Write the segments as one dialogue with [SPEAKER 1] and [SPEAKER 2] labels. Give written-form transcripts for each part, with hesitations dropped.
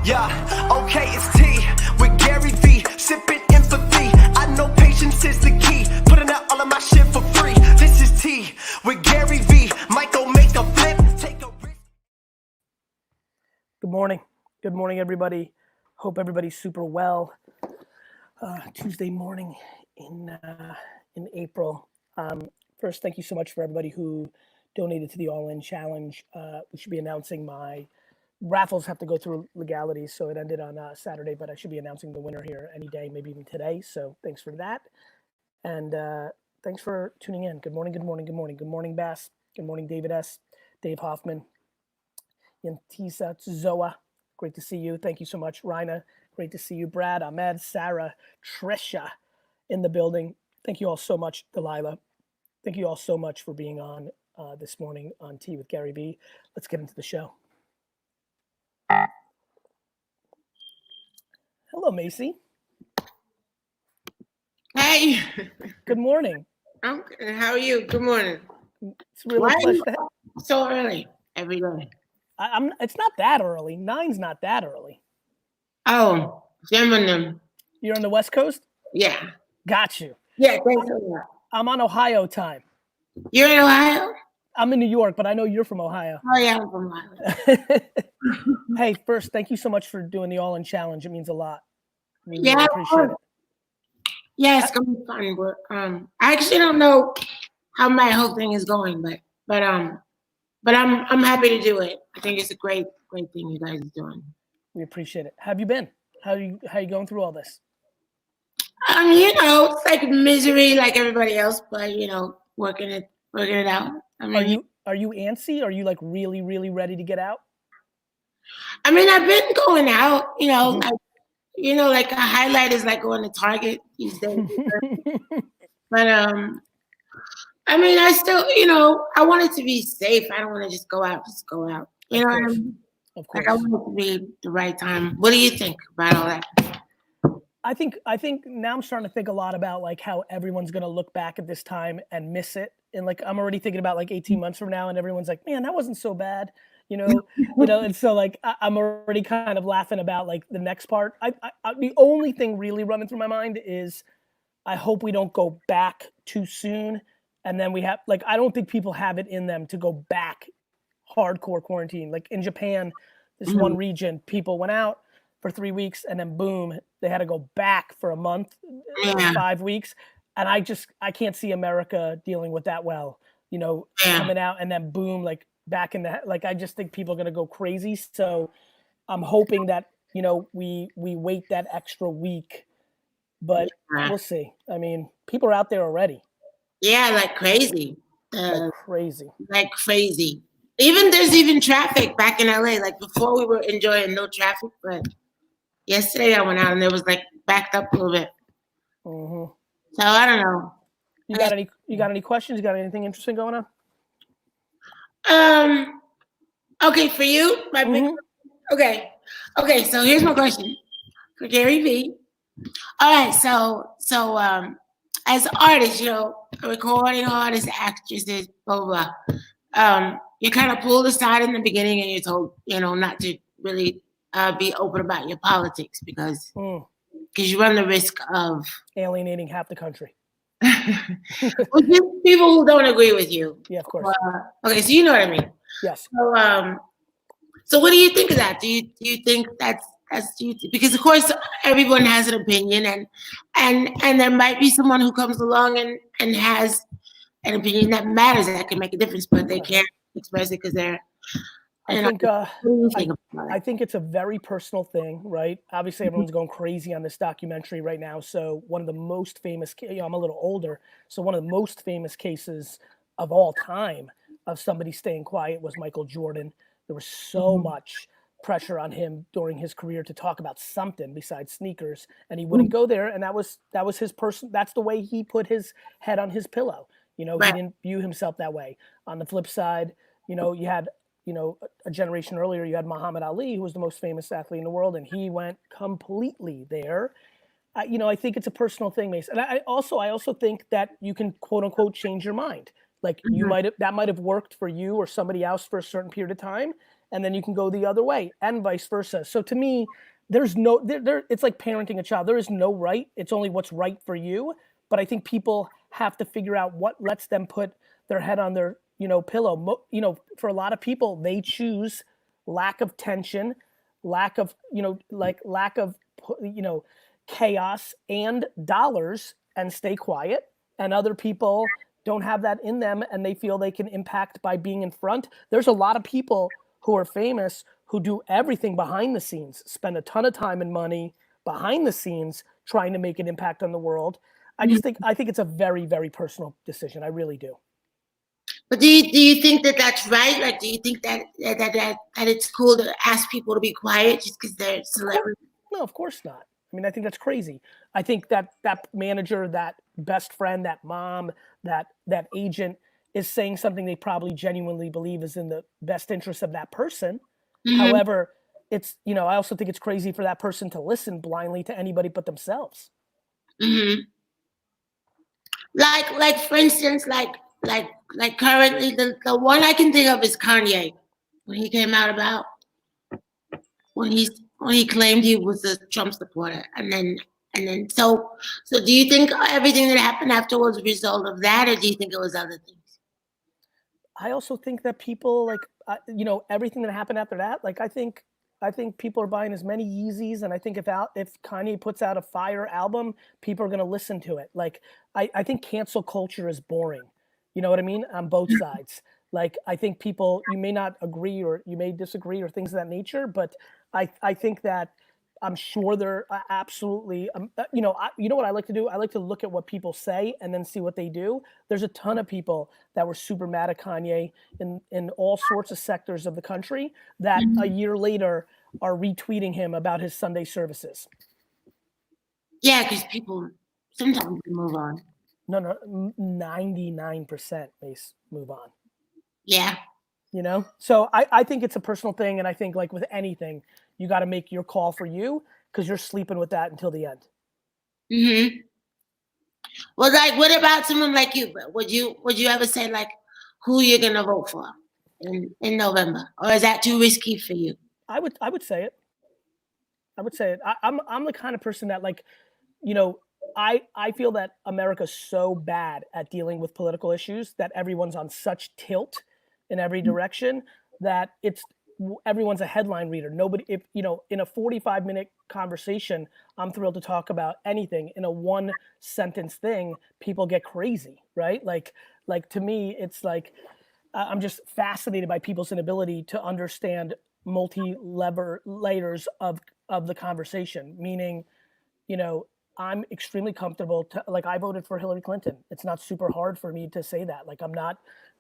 [SPEAKER 1] Yeah, okay, it's T with Gary V. Sipping empathy. I know patience is the key. Putting out all of my shit for free. This is T with Gary V. Michael make a flip, take a risk.
[SPEAKER 2] Good morning. Good morning, everybody. Hope everybody's super well. Tuesday morning in April. First, thank you so much for everybody who donated to the All In Challenge. We should be announcing my raffles have to go through legalities, so it ended on Saturday, but I should be announcing the winner here any day, maybe even today. So thanks for that. And thanks for tuning in. Good morning, good morning, good morning. Good morning, Bass. Good morning, David S., Dave Hoffman, Yantisa Zoa. Great to see you. Thank you so much. Rina, great to see you. Brad, Ahmed, Sarah, Trisha in the building. Thank you all so much. Delilah. Thank you all so much for being on this morning on Tea with Gary V. Let's get into the show. Hello, Macy.
[SPEAKER 3] Hey.
[SPEAKER 2] Good morning.
[SPEAKER 3] I'm good. How are you? Good morning.
[SPEAKER 2] It's really
[SPEAKER 3] Why
[SPEAKER 2] a
[SPEAKER 3] are
[SPEAKER 2] pleasure.
[SPEAKER 3] you so early every day?
[SPEAKER 2] It's not that early. 9's not that early.
[SPEAKER 3] Oh, Gemini.
[SPEAKER 2] You're on the West Coast?
[SPEAKER 3] Yeah.
[SPEAKER 2] Got you.
[SPEAKER 3] Yeah, thanks a lot.
[SPEAKER 2] I'm on Ohio time.
[SPEAKER 3] You're in Ohio?
[SPEAKER 2] I'm in New York, but I know you're from Ohio.
[SPEAKER 3] Oh, yeah, I'm from Ohio.
[SPEAKER 2] Hey, first, thank you so much for doing the All In Challenge. It means a lot. We
[SPEAKER 3] Yeah,
[SPEAKER 2] really appreciate it.
[SPEAKER 3] Yeah, it's gonna be fun. But I actually don't know how my whole thing is going, but I'm happy to do it. I think it's a great thing you guys are doing.
[SPEAKER 2] We appreciate it. How have you been? How you going through all this?
[SPEAKER 3] It's like misery, like everybody else, but working it out.
[SPEAKER 2] Are you antsy? Are you like really, really ready to get out?
[SPEAKER 3] I've been going out. Like a highlight is like going to Target these days. But I still, I want it to be safe. I don't want to just go out. You know what I mean?
[SPEAKER 2] Of course.
[SPEAKER 3] Like I want it to be the right time. What do you think about all that?
[SPEAKER 2] I think now I'm starting to think a lot about like how everyone's going to look back at this time and miss it. And like, I'm already thinking about like 18 months from now and everyone's like, man, that wasn't so bad. And so like, I'm already kind of laughing about like the next part. The only thing really running through my mind is I hope we don't go back too soon. And then we have like, I don't think people have it in them to go back hardcore quarantine. Like in Japan, this one region, people went out for 3 weeks and then boom, they had to go back for a month, 5 weeks. And I can't see America dealing with that well, coming out and then boom, like back in that, like, I just think people are going to go crazy. So I'm hoping that, we wait that extra week, but we'll see. People are out there already.
[SPEAKER 3] Yeah, like crazy.
[SPEAKER 2] Like
[SPEAKER 3] crazy. There's even traffic back in LA. Like before we were enjoying no traffic, but yesterday I went out and there was like backed up a little bit.
[SPEAKER 2] Mm-hmm.
[SPEAKER 3] So I don't know.
[SPEAKER 2] You got any questions? You got anything interesting going on?
[SPEAKER 3] Okay, for you, okay. So here's my question for Gary V. All right, so as artists, recording artists, actresses, blah blah blah. You're kind of pulled aside in the beginning, and you're told, not to really be open about your politics because you run the risk of
[SPEAKER 2] alienating half the country.
[SPEAKER 3] People who don't agree with you.
[SPEAKER 2] Yeah, of course.
[SPEAKER 3] Okay, so you know what I mean.
[SPEAKER 2] Yes.
[SPEAKER 3] So what do you think of that? Do you think that's because of course everyone has an opinion and there might be someone who comes along and has an opinion that matters that can make a difference, but they can't express it because they're.
[SPEAKER 2] I think it's a very personal thing, right? Obviously, everyone's going crazy on this documentary right now. So one of the most famous, I'm a little older, so one of the most famous cases of all time of somebody staying quiet was Michael Jordan. There was so much pressure on him during his career to talk about something besides sneakers, and he wouldn't go there. And that was his person. That's the way he put his head on his pillow. He didn't view himself that way. On the flip side, you had. A generation earlier, you had Muhammad Ali, who was the most famous athlete in the world, and he went completely there. I think it's a personal thing, Mace. And I also think that you can, quote unquote, change your mind. Like that might have worked for you or somebody else for a certain period of time, and then you can go the other way, and vice versa. So to me, there's no it's like parenting a child. There is no right. It's only what's right for you. But I think people have to figure out what lets them put their head on their, pillow. For a lot of people, they choose lack of tension, lack of, lack of, chaos and dollars, and stay quiet. And other people don't have that in them, and they feel they can impact by being in front. There's a lot of people who are famous who do everything behind the scenes, spend a ton of time and money behind the scenes trying to make an impact on the world. I think it's a very, very personal decision. I really do.
[SPEAKER 3] But do you think that that's right? Like, do you think that it's cool to ask people to be quiet just because they're celebrities?
[SPEAKER 2] No, of course not. I mean, I think that's crazy. I think that manager, that best friend, that mom, that agent is saying something they probably genuinely believe is in the best interest of that person. Mm-hmm. However, it's, I also think it's crazy for that person to listen blindly to anybody but themselves.
[SPEAKER 3] Mm-hmm. Like for instance, like currently the one I can think of is Kanye, when he came out about when he claimed he was a Trump supporter, and then so do you think everything that happened afterwards was a result of that, or do you think it was other things?
[SPEAKER 2] I also think that people everything that happened after that, I think people are buying as many Yeezys, and I think if Kanye puts out a fire album, people are going to listen to it. I think cancel culture is boring. You know what I mean? On both sides. I think people, you may not agree or you may disagree or things of that nature, but I think that I'm sure they're absolutely, you know what I like to do? I like to look at what people say and then see what they do. There's a ton of people that were super mad at Kanye in all sorts of sectors of the country that a year later are retweeting him about his Sunday services.
[SPEAKER 3] Yeah, because people sometimes move on.
[SPEAKER 2] No, 99% they move on.
[SPEAKER 3] Yeah.
[SPEAKER 2] So I think it's a personal thing. And I think with anything, you got to make your call for you, because you're sleeping with that until the end.
[SPEAKER 3] Mm-hmm. Well, what about someone like you? Would you ever say who you're going to vote for in November? Or is that too risky for you?
[SPEAKER 2] I would say it. I would say it. I'm the kind of person that I feel that America's so bad at dealing with political issues that everyone's on such tilt in every direction that everyone's a headline reader. Nobody, in a 45-minute conversation, I'm thrilled to talk about anything. In a one sentence thing, people get crazy, right? To me, it's I'm just fascinated by people's inability to understand layers of the conversation, meaning, I'm extremely comfortable I voted for Hillary Clinton. It's not super hard for me to say that.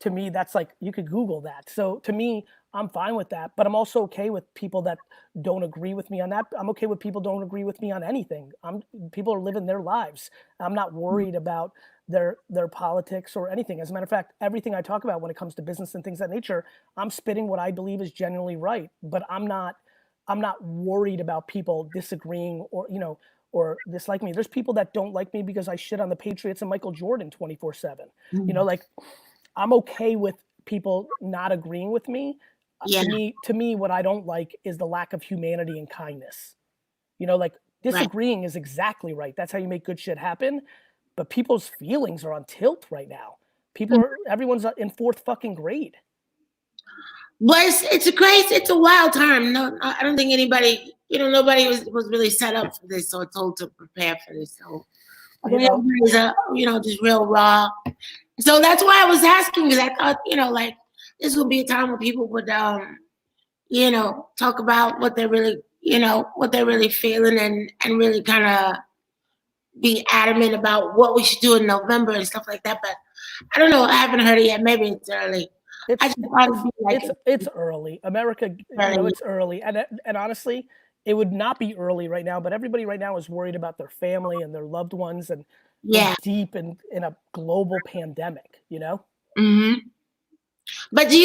[SPEAKER 2] To me, that's you could Google that. So to me, I'm fine with that, but I'm also okay with people that don't agree with me on that. I'm okay with people don't agree with me on anything. People are living their lives. I'm not worried about their politics or anything. As a matter of fact, everything I talk about when it comes to business and things of that nature, I'm spitting what I believe is genuinely right, but I'm not worried about people disagreeing or dislike me. There's people that don't like me because I shit on the Patriots and Michael Jordan 24/7. I'm okay with people not agreeing with me.
[SPEAKER 3] Yeah.
[SPEAKER 2] To me, what I don't like is the lack of humanity and kindness. Disagreeing right is exactly right. That's how you make good shit happen. But people's feelings are on tilt right now. Everyone's in fourth fucking grade.
[SPEAKER 3] Well, it's a wild time. No, I don't think anybody, nobody was really set up for this or told to prepare for this. So, just real raw. So that's why I was asking, because I thought, this would be a time where people would, talk about what they're really feeling and really kind of be adamant about what we should do in November and stuff like that. But I don't know. I haven't heard it yet. Maybe it's early.
[SPEAKER 2] It's early. America, it's early. And honestly, it would not be early right now, but everybody right now is worried about their family and their loved ones, and deep in a global pandemic,
[SPEAKER 3] Mm-hmm. But do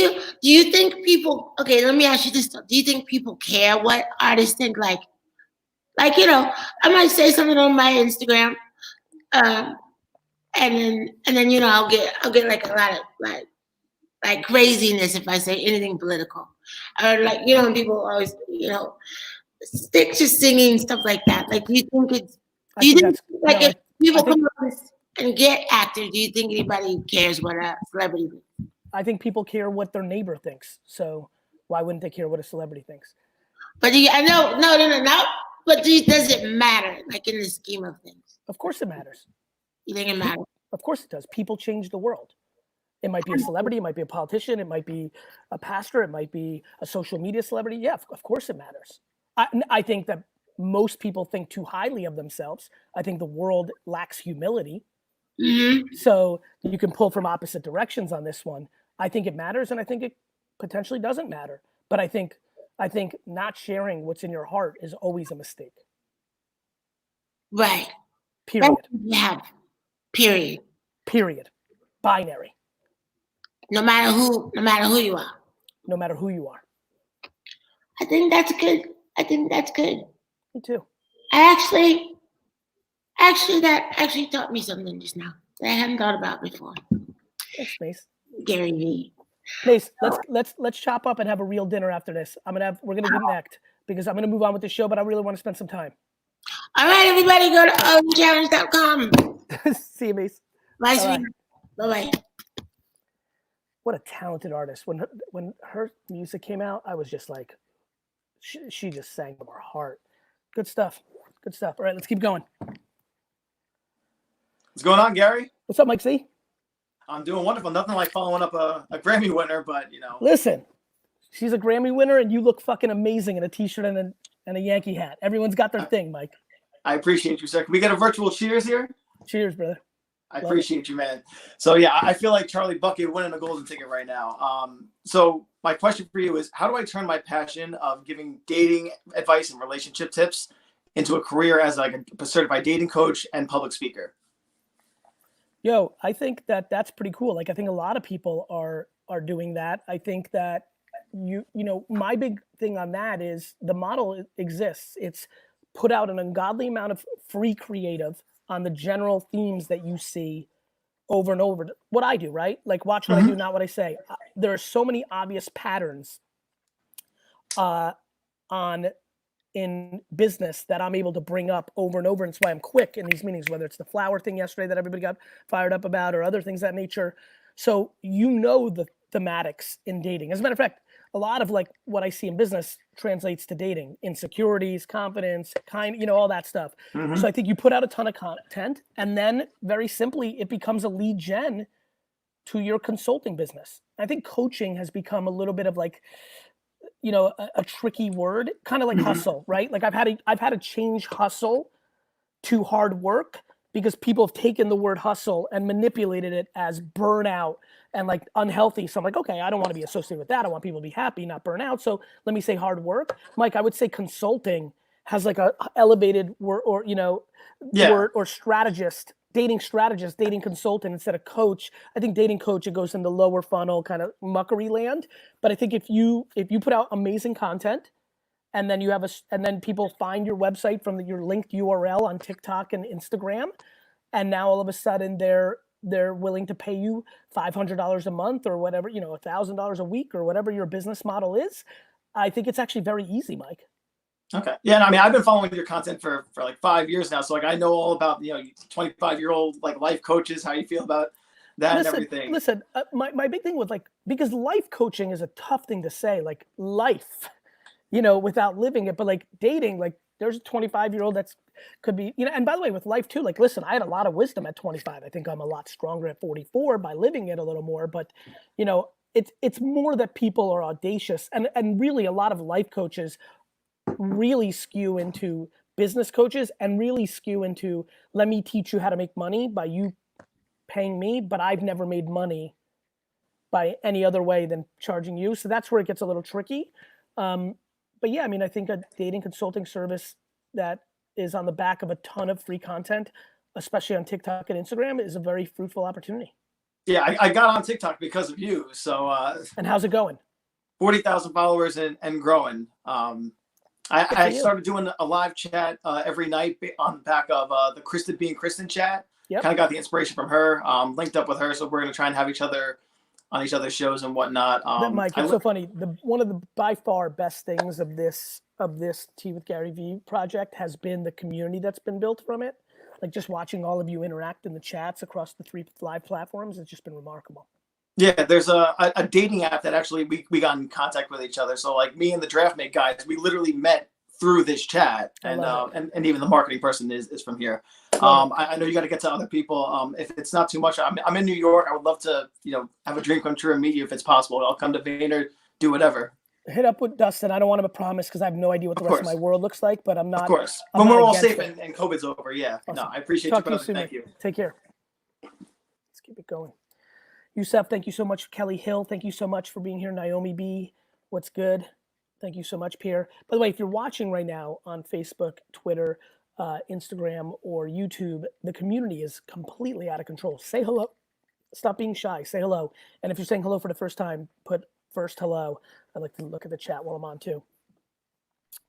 [SPEAKER 3] you think people, okay, let me ask you this. Do you think people care what artists think? I might say something on my Instagram, and then I'll get a lot of craziness if I say anything political. or like when people always stick to singing, stuff like that. Like, do you think it's? Do you think like if people come up and get actors, do you think anybody cares what a celebrity thinks?
[SPEAKER 2] I think people care what their neighbor thinks. So why wouldn't they care what a celebrity thinks?
[SPEAKER 3] But no. But does it matter, like in the scheme of things?
[SPEAKER 2] Of course it matters.
[SPEAKER 3] You think it matters?
[SPEAKER 2] Of course it does. People change the world. It might be a celebrity. It might be a politician. It might be a pastor. It might be a social media celebrity. Yeah, of course it matters. I think that most people think too highly of themselves. I think the world lacks humility.
[SPEAKER 3] Mm-hmm.
[SPEAKER 2] So you can pull from opposite directions on this one. I think it matters, and I think it potentially doesn't matter. But I think not sharing what's in your heart is always a mistake.
[SPEAKER 3] Right.
[SPEAKER 2] Period.
[SPEAKER 3] Yeah. Period.
[SPEAKER 2] Binary.
[SPEAKER 3] No matter who you are.
[SPEAKER 2] No matter who you are.
[SPEAKER 3] I think that's good.
[SPEAKER 2] Me too.
[SPEAKER 3] That actually taught me something just now that I hadn't thought about before.
[SPEAKER 2] Thanks, Mace.
[SPEAKER 3] Gary Vee.
[SPEAKER 2] Mace, let's chop up and have a real dinner after this. We're gonna connect because I'm gonna move on with the show, but I really want to spend some time.
[SPEAKER 3] All right, everybody, go to OWNchallenge.com.
[SPEAKER 2] See you, Mace.
[SPEAKER 3] Bye. Bye.
[SPEAKER 2] What a talented artist. When her music came out, I was just like, she just sang from her heart. Good stuff. All right, let's keep going.
[SPEAKER 4] What's going on, Gary?
[SPEAKER 2] What's up, Mike C?
[SPEAKER 4] I'm doing wonderful. Nothing like following up a Grammy winner, but
[SPEAKER 2] Listen, she's a Grammy winner, and you look fucking amazing in a t-shirt and a Yankee hat. Everyone's got their thing, Mike.
[SPEAKER 4] I appreciate you, sir. Can we get a virtual cheers here?
[SPEAKER 2] Cheers, brother.
[SPEAKER 4] I appreciate you, man. So yeah, I feel like Charlie Bucket winning a golden ticket right now. So my question for you is, how do I turn my passion of giving dating advice and relationship tips into a career as like a certified dating coach and public speaker?
[SPEAKER 2] Yo, I think that's pretty cool. Like, I think a lot of people are doing that. I think that my big thing on that is the model exists. It's put out an ungodly amount of free creative on the general themes that you see over and over. What I do, right? Like, watch what I do, not what I say. There are so many obvious patterns in business that I'm able to bring up over and over. And it's why I'm quick in these meetings, whether it's the flower thing yesterday that everybody got fired up about or other things of that nature. So the thematics in dating. As a matter of fact, a lot of like what I see in business translates to dating, insecurities, confidence, all that stuff. So I think you put out a ton of content, and then very simply, it becomes a lead gen to your consulting business. I think coaching has become a little bit of like, a tricky word, kind of like hustle, right? Like I've had to change hustle to hard work because people have taken the word hustle and manipulated it as burnout and like unhealthy. So I'm like, okay, I don't want to be associated with that. I want people to be happy, not burn out. So let me say hard work. Mike, I would say consulting has like a elevated word or strategist, dating strategist, dating consultant instead of coach. I think dating coach, it goes into lower funnel kind of muckery land. But I think if you put out amazing content and then and then people find your website from your linked URL on TikTok and Instagram, and now all of a sudden they're willing to pay you $500 a month or whatever, $1,000 a week or whatever your business model is. I think it's actually very easy, Mike.
[SPEAKER 4] Okay. Yeah. I mean, I've been following your content for like 5 years now. So like, I know all about, 25-year-old like life coaches, how you feel about that and everything.
[SPEAKER 2] Listen, my big thing with because life coaching is a tough thing to say, like life, without living it, but like dating, like there's a 25-year-old that's could be, and by the way, with life too, like, listen, I had a lot of wisdom at 25. I think I'm a lot stronger at 44 by living it a little more, but it's more that people are audacious and really a lot of life coaches really skew into business coaches and really skew into, let me teach you how to make money by you paying me, but I've never made money by any other way than charging you. So that's where it gets a little tricky. But yeah, I mean, I think a dating consulting service that is on the back of a ton of free content, especially on TikTok and Instagram, is a very fruitful opportunity.
[SPEAKER 4] Yeah, I got on TikTok because of you. So
[SPEAKER 2] and how's it going?
[SPEAKER 4] 40,000 followers and growing. I started doing a live chat every night on the back of the Kristen being Kristen chat.
[SPEAKER 2] Yep.
[SPEAKER 4] Kind of got the inspiration from her, linked up with her. So we're going to try and have each other on each other's shows and whatnot.
[SPEAKER 2] That Mike,
[SPEAKER 4] I
[SPEAKER 2] it's so funny. One of the by far best things of this Tea with Gary V project has been the community that's been built from it. Like just watching all of you interact in the chats across the 3 live platforms, it's just been remarkable.
[SPEAKER 4] Yeah, there's a dating app that actually we got in contact with each other. So like me and the Draftmate guys, we literally met through this chat, and even the marketing person is from here. I know you got to get to other people. If it's not too much, I'm in New York. I would love to have a dream come true and meet you if it's possible. I'll come to Vayner, do whatever.
[SPEAKER 2] Hit up with Dustin. I don't want to promise because I have no idea what the rest of my world looks like, but I'm not.
[SPEAKER 4] Of course,
[SPEAKER 2] I'm
[SPEAKER 4] when
[SPEAKER 2] not
[SPEAKER 4] we're all
[SPEAKER 2] against
[SPEAKER 4] safe
[SPEAKER 2] it.
[SPEAKER 4] and COVID's over, yeah.
[SPEAKER 2] Awesome.
[SPEAKER 4] No, I appreciate
[SPEAKER 2] Talk
[SPEAKER 4] you,
[SPEAKER 2] to you
[SPEAKER 4] brother.
[SPEAKER 2] soon,
[SPEAKER 4] Thank
[SPEAKER 2] man.
[SPEAKER 4] you.
[SPEAKER 2] Take care. Let's keep it going. Yusef, thank you so much. Kelly Hill, thank you so much for being here. Naomi B, what's good? Thank you so much, Pierre. By the way, if you're watching right now on Facebook, Twitter, Instagram, or YouTube, the community is completely out of control. Say hello. Stop being shy. Say hello. And if you're saying hello for the first time, put first hello. I like to look at the chat while I'm on too.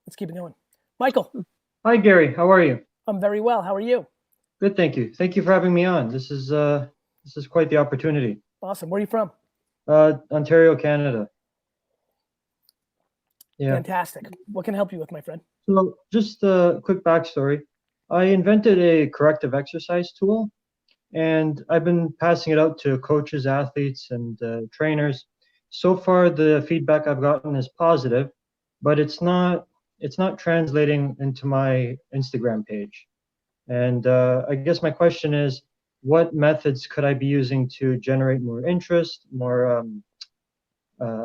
[SPEAKER 2] Let's keep it going. Michael.
[SPEAKER 5] Hi, Gary. How are you?
[SPEAKER 2] I'm very well. How are you?
[SPEAKER 5] Good, thank you. Thank you for having me on. This is quite the opportunity.
[SPEAKER 2] Awesome. Where are you from?
[SPEAKER 5] Ontario, Canada. Yeah.
[SPEAKER 2] Fantastic. What can I help you with, my friend?
[SPEAKER 5] So just a quick backstory. I invented a corrective exercise tool, and I've been passing it out to coaches, athletes, and trainers. So far, the feedback I've gotten is positive, but it's not translating into my Instagram page. And I guess my question is, what methods could I be using to generate more interest, more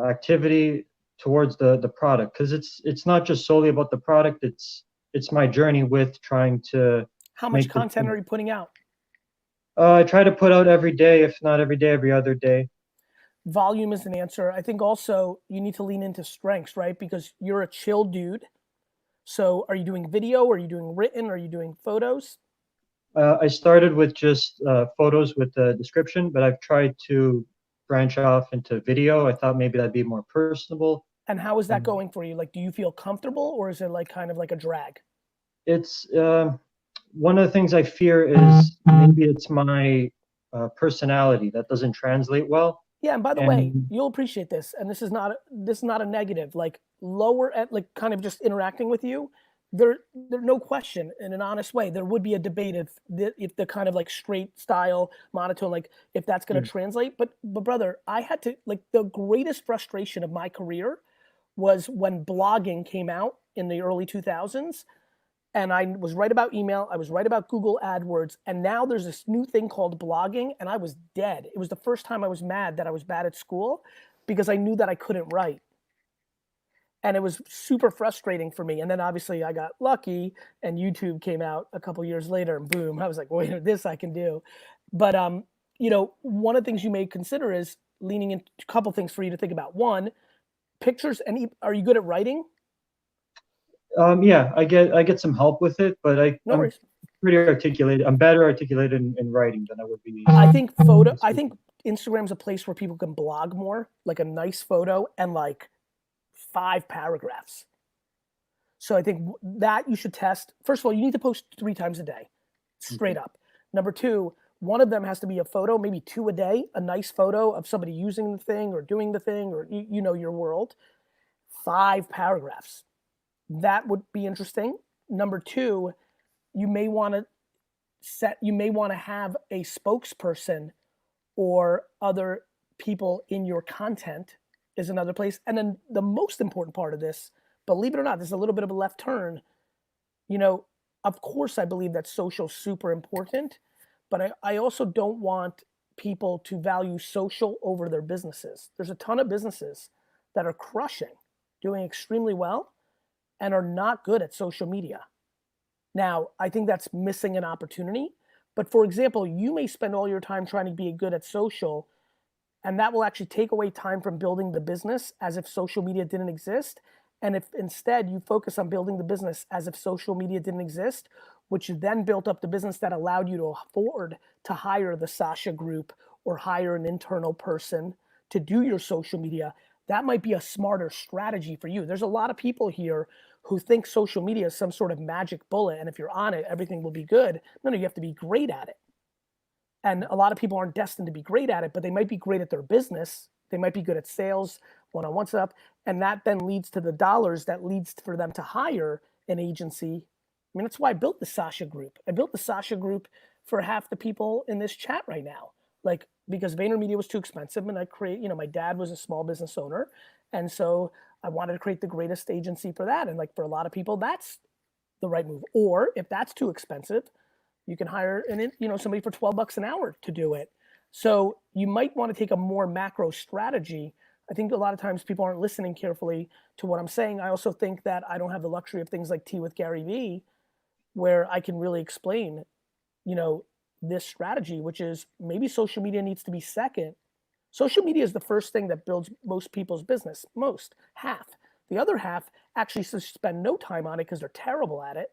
[SPEAKER 5] activity towards the product? Because it's not just solely about the product. It's my journey with trying to.
[SPEAKER 2] How much content are you putting out?
[SPEAKER 5] I try to put out every day, if not every day, every other day.
[SPEAKER 2] Volume is an answer. I think also you need to lean into strengths, right? Because you're a chill dude. So are you doing video? Are you doing written? Are you doing photos?
[SPEAKER 5] I started with just photos with the description, but I've tried to branch off into video. I thought maybe that'd be more personable.
[SPEAKER 2] And how is that going for you? Like, do you feel comfortable, or is it like kind of like a drag?
[SPEAKER 5] It's one of the things I fear is maybe it's my personality that doesn't translate well.
[SPEAKER 2] Yeah, and by the way, you'll appreciate this, and this is not a negative. Like lower at like kind of just interacting with you, there no question in an honest way there would be a debate if the kind of like straight style monotone, like if that's going to translate. But brother, I had to, like, the greatest frustration of my career was when blogging came out in the early 2000s. And I was right about email. I was right about Google AdWords. And now there's this new thing called blogging, and I was dead. It was the first time I was mad that I was bad at school because I knew that I couldn't write. And it was super frustrating for me. And then obviously I got lucky and YouTube came out a couple years later, and boom, I was like, wait, this I can do. But, one of the things you may consider is leaning into a couple things for you to think about. One, pictures. And are you good at writing?
[SPEAKER 5] Yeah, I get some help with it, but I'm
[SPEAKER 2] worries.
[SPEAKER 5] pretty articulated. I'm better articulated in writing than I would be.
[SPEAKER 2] I think Instagram's a place where people can blog more, like a nice photo and like 5 paragraphs. So I think that you should test. First of all, you need to post 3 times a day, straight up. Number 2, one of them has to be a photo, maybe 2 a day, a nice photo of somebody using the thing or doing the thing, or your world. 5 paragraphs. That would be interesting. Number 2, you may want to have a spokesperson or other people in your content is another place. And then the most important part of this, believe it or not, this is a little bit of a left turn. Of course I believe that social is super important, but I also don't want people to value social over their businesses. There's a ton of businesses that are crushing, doing extremely well, and are not good at social media. Now, I think that's missing an opportunity. But for example, you may spend all your time trying to be good at social, and that will actually take away time from building the business as if social media didn't exist. And if instead you focus on building the business as if social media didn't exist, which then built up the business that allowed you to afford to hire the Sasha Group or hire an internal person to do your social media, that might be a smarter strategy for you. There's a lot of people here who think social media is some sort of magic bullet, and if you're on it, everything will be good. No, you have to be great at it. And a lot of people aren't destined to be great at it, but they might be great at their business. They might be good at sales, one-on-one stuff. And that then leads to the dollars that leads for them to hire an agency. I mean, that's why I built the Sasha Group. I built the Sasha Group for half the people in this chat right now. Like, because VaynerMedia was too expensive, and my dad was a small business owner. And so I wanted to create the greatest agency for that. And like for a lot of people, that's the right move. Or if that's too expensive, you can hire somebody for $12 an hour to do it. So you might want to take a more macro strategy. I think a lot of times people aren't listening carefully to what I'm saying. I also think that I don't have the luxury of things like Tea with Gary Vee, where I can really explain, this strategy, which is maybe social media needs to be second. Social media is the first thing that builds most people's business, half. The other half actually spend no time on it because they're terrible at it.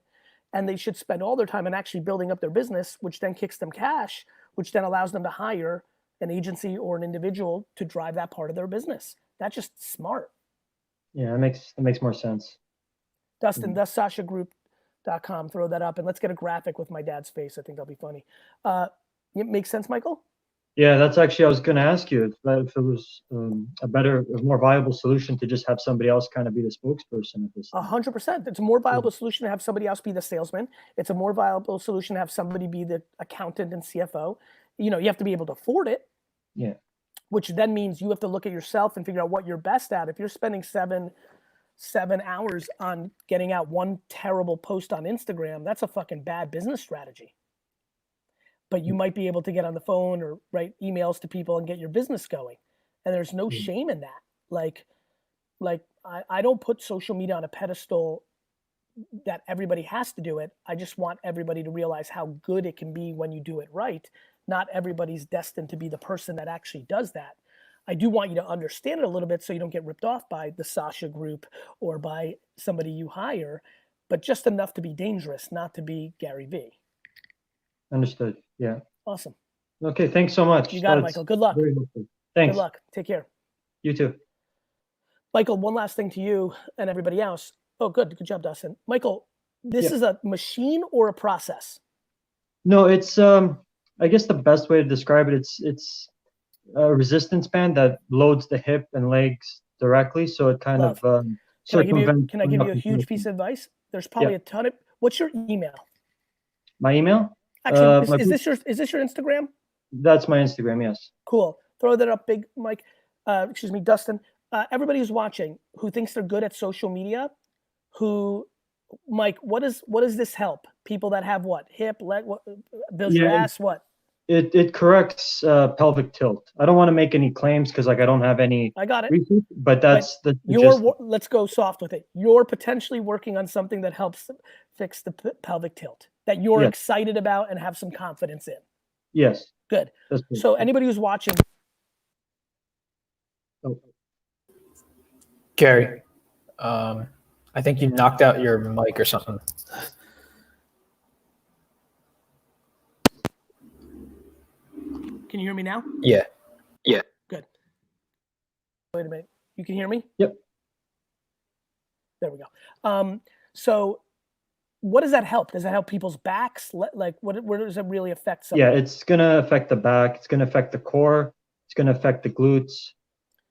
[SPEAKER 2] And they should spend all their time in actually building up their business, which then kicks them cash, which then allows them to hire an agency or an individual to drive that part of their business. That's just smart.
[SPEAKER 5] Yeah, that makes more sense.
[SPEAKER 2] Dustin, thesashagroup.com, throw that up, and let's get a graphic with my dad's face. I think that'll be funny. It makes sense, Michael?
[SPEAKER 5] Yeah, that's actually, I was going to ask you if it was a more viable solution to just have somebody else kind of be the spokesperson of this.
[SPEAKER 2] 100%. It's a more viable solution to have somebody else be the salesman. It's a more viable solution to have somebody be the accountant and CFO. You have to be able to afford it.
[SPEAKER 5] Yeah.
[SPEAKER 2] Which then means you have to look at yourself and figure out what you're best at. If you're spending seven hours on getting out one terrible post on Instagram, that's a fucking bad business strategy. But you might be able to get on the phone or write emails to people and get your business going. And there's no shame in that. Like I don't put social media on a pedestal that everybody has to do it. I just want everybody to realize how good it can be when you do it right. Not everybody's destined to be the person that actually does that. I do want you to understand it a little bit so you don't get ripped off by the Sasha Group or by somebody you hire, but just enough to be dangerous, not to be Gary Vee.
[SPEAKER 5] Understood. Yeah.
[SPEAKER 2] Awesome.
[SPEAKER 5] Okay. Thanks so much.
[SPEAKER 2] You got it, Michael. Good luck.
[SPEAKER 5] Very helpful. Thanks.
[SPEAKER 2] Good luck. Take care.
[SPEAKER 5] You too.
[SPEAKER 2] Michael, one last thing to you and everybody else. Oh, good. Good job, Dustin. Michael, this is a machine or a process?
[SPEAKER 5] No, it's I guess the best way to describe it, it's a resistance band that loads the hip and legs directly. So it kind of
[SPEAKER 2] can I give you a huge piece of advice? There's probably a ton of. What's your email?
[SPEAKER 5] My email?
[SPEAKER 2] Actually, is this your Instagram?
[SPEAKER 5] That's my Instagram, yes.
[SPEAKER 2] Cool. Throw that up, big Mike. Dustin. Everybody who's watching who thinks they're good at social media, Mike, what does this help? People that have what? Hip, leg, what? Builds your ass, what?
[SPEAKER 5] It corrects pelvic tilt. I don't want to make any claims because I don't have any.
[SPEAKER 2] I got it.
[SPEAKER 5] Research, but that's the.
[SPEAKER 2] Let's go soft with it. You're potentially working on something that helps fix the pelvic tilt that you're excited about and have some confidence in.
[SPEAKER 5] Yes.
[SPEAKER 2] Good. So anybody who's watching.
[SPEAKER 6] Gary, I think you knocked out your mic or something.
[SPEAKER 2] Can you hear me now?
[SPEAKER 6] Yeah.
[SPEAKER 2] Good. Wait a minute. You can hear me?
[SPEAKER 5] Yep.
[SPEAKER 2] There we go. So what does that help? Does that help people's backs? Like where does it really affect something?
[SPEAKER 5] Yeah, it's going to affect the back. It's going to affect the core. It's going to affect the glutes.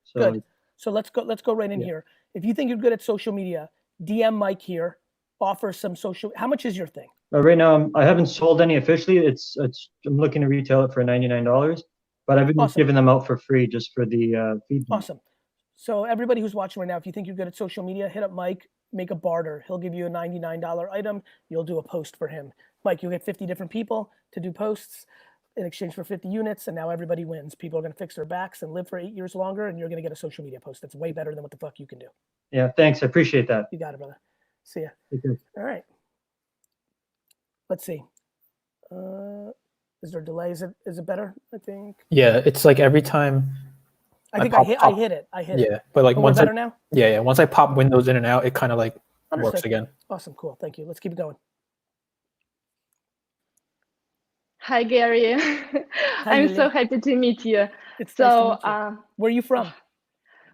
[SPEAKER 5] So,
[SPEAKER 2] good. So let's go right in here. If you think you're good at social media, DM Mike here, offer some social. How much is your thing?
[SPEAKER 5] Right now, I haven't sold any officially. I'm looking to retail it for $99, but I've been giving them out for free just for the feedback.
[SPEAKER 2] Awesome. So everybody who's watching right now, if you think you're good at social media, hit up Mike, make a barter. He'll give you a $99 item. You'll do a post for him. Mike, you'll get 50 different people to do posts in exchange for 50 units, and now everybody wins. People are going to fix their backs and live for 8 years longer, and you're going to get a social media post that's way better than what the fuck you can do.
[SPEAKER 5] Yeah, thanks. I appreciate that.
[SPEAKER 2] You got it, brother. See ya.
[SPEAKER 5] Okay.
[SPEAKER 2] All right. Let's see. Is there a delay? Is it better? I think.
[SPEAKER 6] Yeah, it's like every time.
[SPEAKER 2] I think I hit it.
[SPEAKER 6] Yeah, but like once
[SPEAKER 2] better now.
[SPEAKER 6] Yeah. Once I pop windows in and out, it kind of like works again.
[SPEAKER 2] Awesome, cool. Thank you. Let's keep it going.
[SPEAKER 7] Hi, Gary. I'm so happy to meet you.
[SPEAKER 2] It's nice to meet you. Where are you from?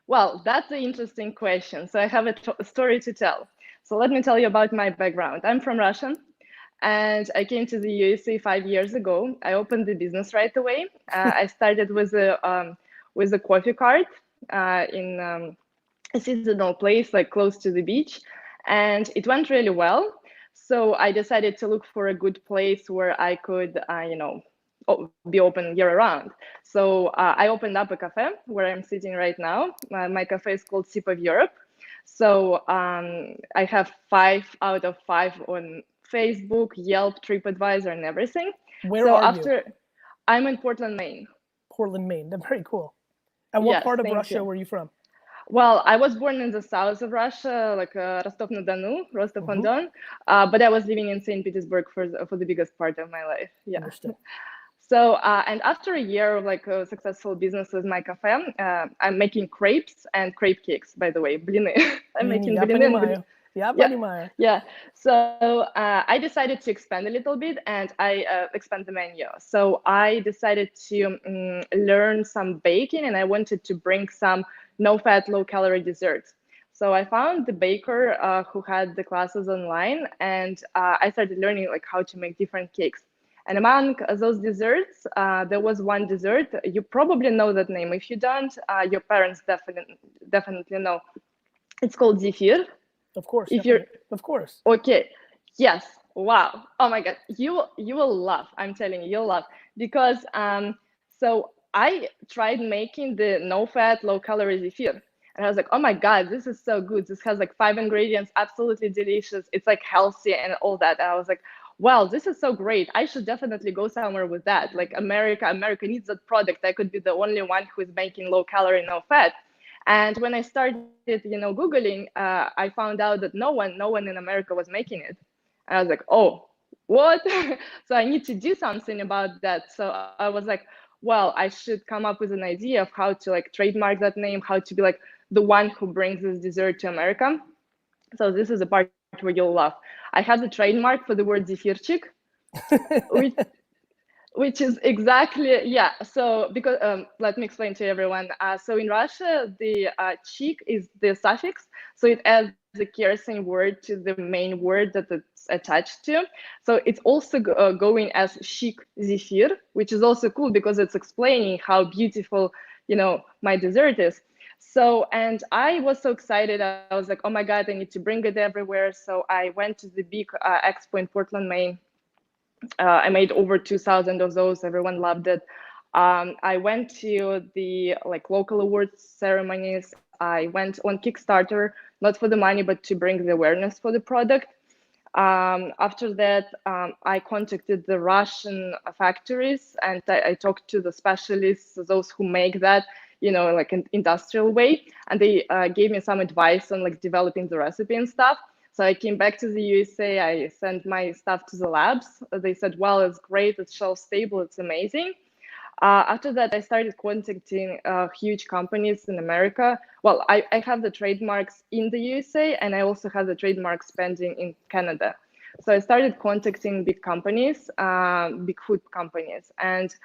[SPEAKER 7] Well, that's an interesting question. So I have a story to tell. So let me tell you about my background. I'm from Russia, and I came to the USA 5 years ago. I opened the business right away. I started with a coffee cart in a seasonal place like close to the beach, and it went really well. So I decided to look for a good place where I could, be open year round. So I opened up a cafe where I'm sitting right now. My cafe is called Sip of Europe. So I have 5 out of 5 on Facebook, Yelp, TripAdvisor, and everything.
[SPEAKER 2] Where
[SPEAKER 7] So
[SPEAKER 2] are you?
[SPEAKER 7] I'm in Portland, Maine.
[SPEAKER 2] Portland, Maine. That's very cool. And what
[SPEAKER 7] Yes,
[SPEAKER 2] part of
[SPEAKER 7] thank
[SPEAKER 2] Russia
[SPEAKER 7] you.
[SPEAKER 2] were you from?
[SPEAKER 7] Well, I was born in the south of Russia, like Rostov-na-Donu, Rostov-on-Don, but I was living in St. Petersburg for the biggest part of my life. Yeah.
[SPEAKER 2] Understood.
[SPEAKER 7] So, and after a year of like a successful business with my cafe, I'm making crepes and crepe cakes, by the way, blины. I'm making
[SPEAKER 2] Я
[SPEAKER 7] blины and
[SPEAKER 2] понимаю. Я
[SPEAKER 7] Yeah.
[SPEAKER 2] понимаю.
[SPEAKER 7] Yeah. So I decided to expand a little bit, and I expand the menu. So I decided to learn some baking, and I wanted to bring some no-fat, low-calorie desserts. So I found the baker who had the classes online, and I started learning like how to make different cakes. And among those desserts, there was one dessert. You probably know that name. If you don't, your parents definitely know. It's called zefir.
[SPEAKER 2] Of course.
[SPEAKER 7] If you're
[SPEAKER 2] Of course.
[SPEAKER 7] okay, yes, wow, oh my God, you will laugh. I'm telling you, you'll laugh because so I tried making the no-fat, low-calorie zefir, and I was like, oh my God, this is so good. This has like 5 ingredients, absolutely delicious. It's like healthy and all that. And I was like, wow, this is so great. I should definitely go somewhere with that. Like America needs that product. I could be the only one who is making low-calorie, no-fat. And when I started, Googling, I found out that no one in America was making it. And I was like, oh, what? So I need to do something about that. So I was like, well, I should come up with an idea of how to like trademark that name, how to be like the one who brings this dessert to America. So this is the part where you'll laugh. I have the trademark for the word zefirchik, which is exactly, yeah. So because let me explain to everyone. So in Russia, the chik is the suffix. So it adds the kerosene word to the main word that it's attached to. So it's also going as chic zefir, which is also cool because it's explaining how beautiful, my dessert is. So, and I was so excited. I was like, oh my God, I need to bring it everywhere. So I went to the big expo in Portland, Maine. I made over 2,000 of those. Everyone loved it. I went to the like local awards ceremonies. I went on Kickstarter, not for the money, but to bring the awareness for the product. After that, I contacted the Russian factories and I talked to the specialists, those who make that, like an industrial way. And they gave me some advice on like developing the recipe and stuff. So I came back to the USA, I sent my stuff to the labs. They said, well, it's great, it's shelf stable, it's amazing. After that, I started contacting huge companies in America. Well, I have the trademarks in the USA and I also have the trademarks pending in Canada. So I started contacting big companies, big food companies, and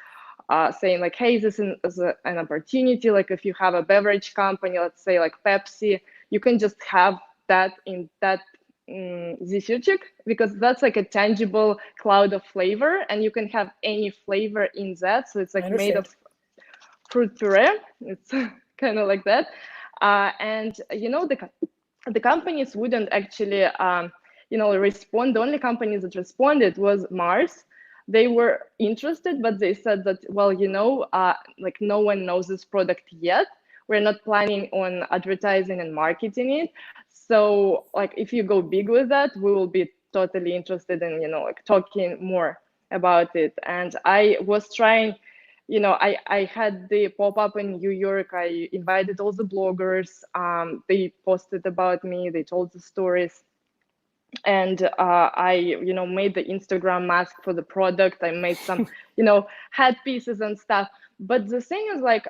[SPEAKER 7] saying like, hey, this is an opportunity. Like if you have a beverage company, let's say like Pepsi, you can just have that in that zefirchik, because that's like a tangible cloud of flavor and you can have any flavor in that. So it's like made of fruit puree. It's kind of like that. And the companies wouldn't actually respond. The only companies that responded was Mars. They were interested, but they said that, well, like no one knows this product yet. We're not planning on advertising and marketing it. So like if you go big with that, we will be totally interested in, like talking more about it. And I was trying, I had the pop-up in New York. I invited all the bloggers. They posted about me. They told the stories. And I, made the Instagram mask for the product. I made some, head pieces and stuff. But the thing is, like,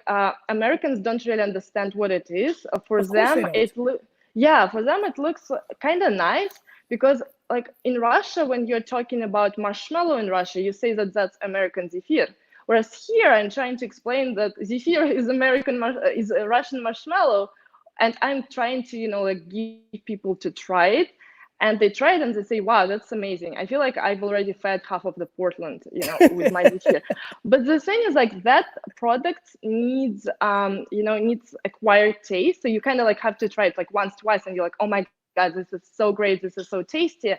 [SPEAKER 7] Americans don't really understand what it is. For them, for them it looks kind of nice because, like, in Russia, when you're talking about marshmallow in Russia, you say that that's American zefir. Whereas here, I'm trying to explain that zefir is a Russian marshmallow, and I'm trying to, like, give people to try it. and they try it and they say, wow, that's amazing. I feel like I've already fed half of the Portland, with my zephyr. But the thing is, like, that product needs, needs acquired taste. So you kind of like have to try it like once, twice, and you're like, oh my God, this is so great. This is so tasty.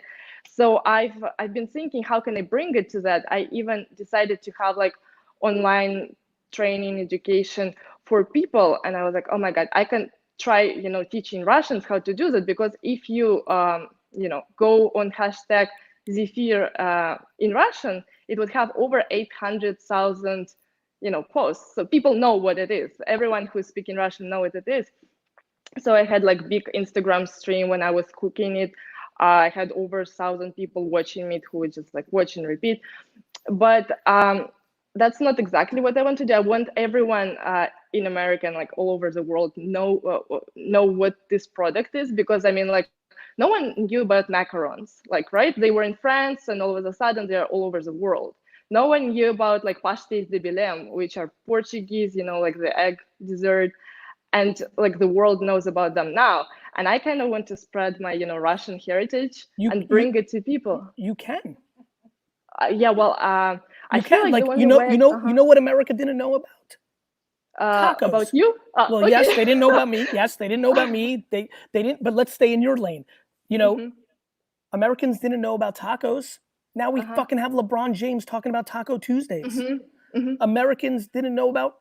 [SPEAKER 7] So I've been thinking, how can I bring it to that? I even decided to have like online training education for people. And I was like, oh my God, I can try, teaching Russians how to do that, because if you, go on hashtag Zephyr in Russian, it would have over 800,000, posts. So people know what it is. Everyone who's speaking Russian know what it is. So I had like big Instagram stream when I was cooking it. I had over 1,000 people watching it who would just like watch and repeat. But that's not exactly what I want to do. I want everyone in America and like all over the world know what this product is, because I mean, like, no one knew about macarons, like, right? They were in France and all of a sudden they're all over the world. No one knew about like pastéis de Belém, which are Portuguese, like the egg dessert, and like the world knows about them now. And I kind of want to spread my, Russian heritage and bring it to people.
[SPEAKER 2] You can.
[SPEAKER 7] Yeah, well, I
[SPEAKER 2] You
[SPEAKER 7] feel
[SPEAKER 2] can,
[SPEAKER 7] like
[SPEAKER 2] like, you know what America didn't know about? Tacos.
[SPEAKER 7] About you?
[SPEAKER 2] Well,
[SPEAKER 7] okay.
[SPEAKER 2] yes, they didn't know about me. Yes, they didn't know about me. They didn't. But let's stay in your lane. Americans didn't know about tacos. Now we fucking have LeBron James talking about Taco Tuesdays. Americans didn't know about,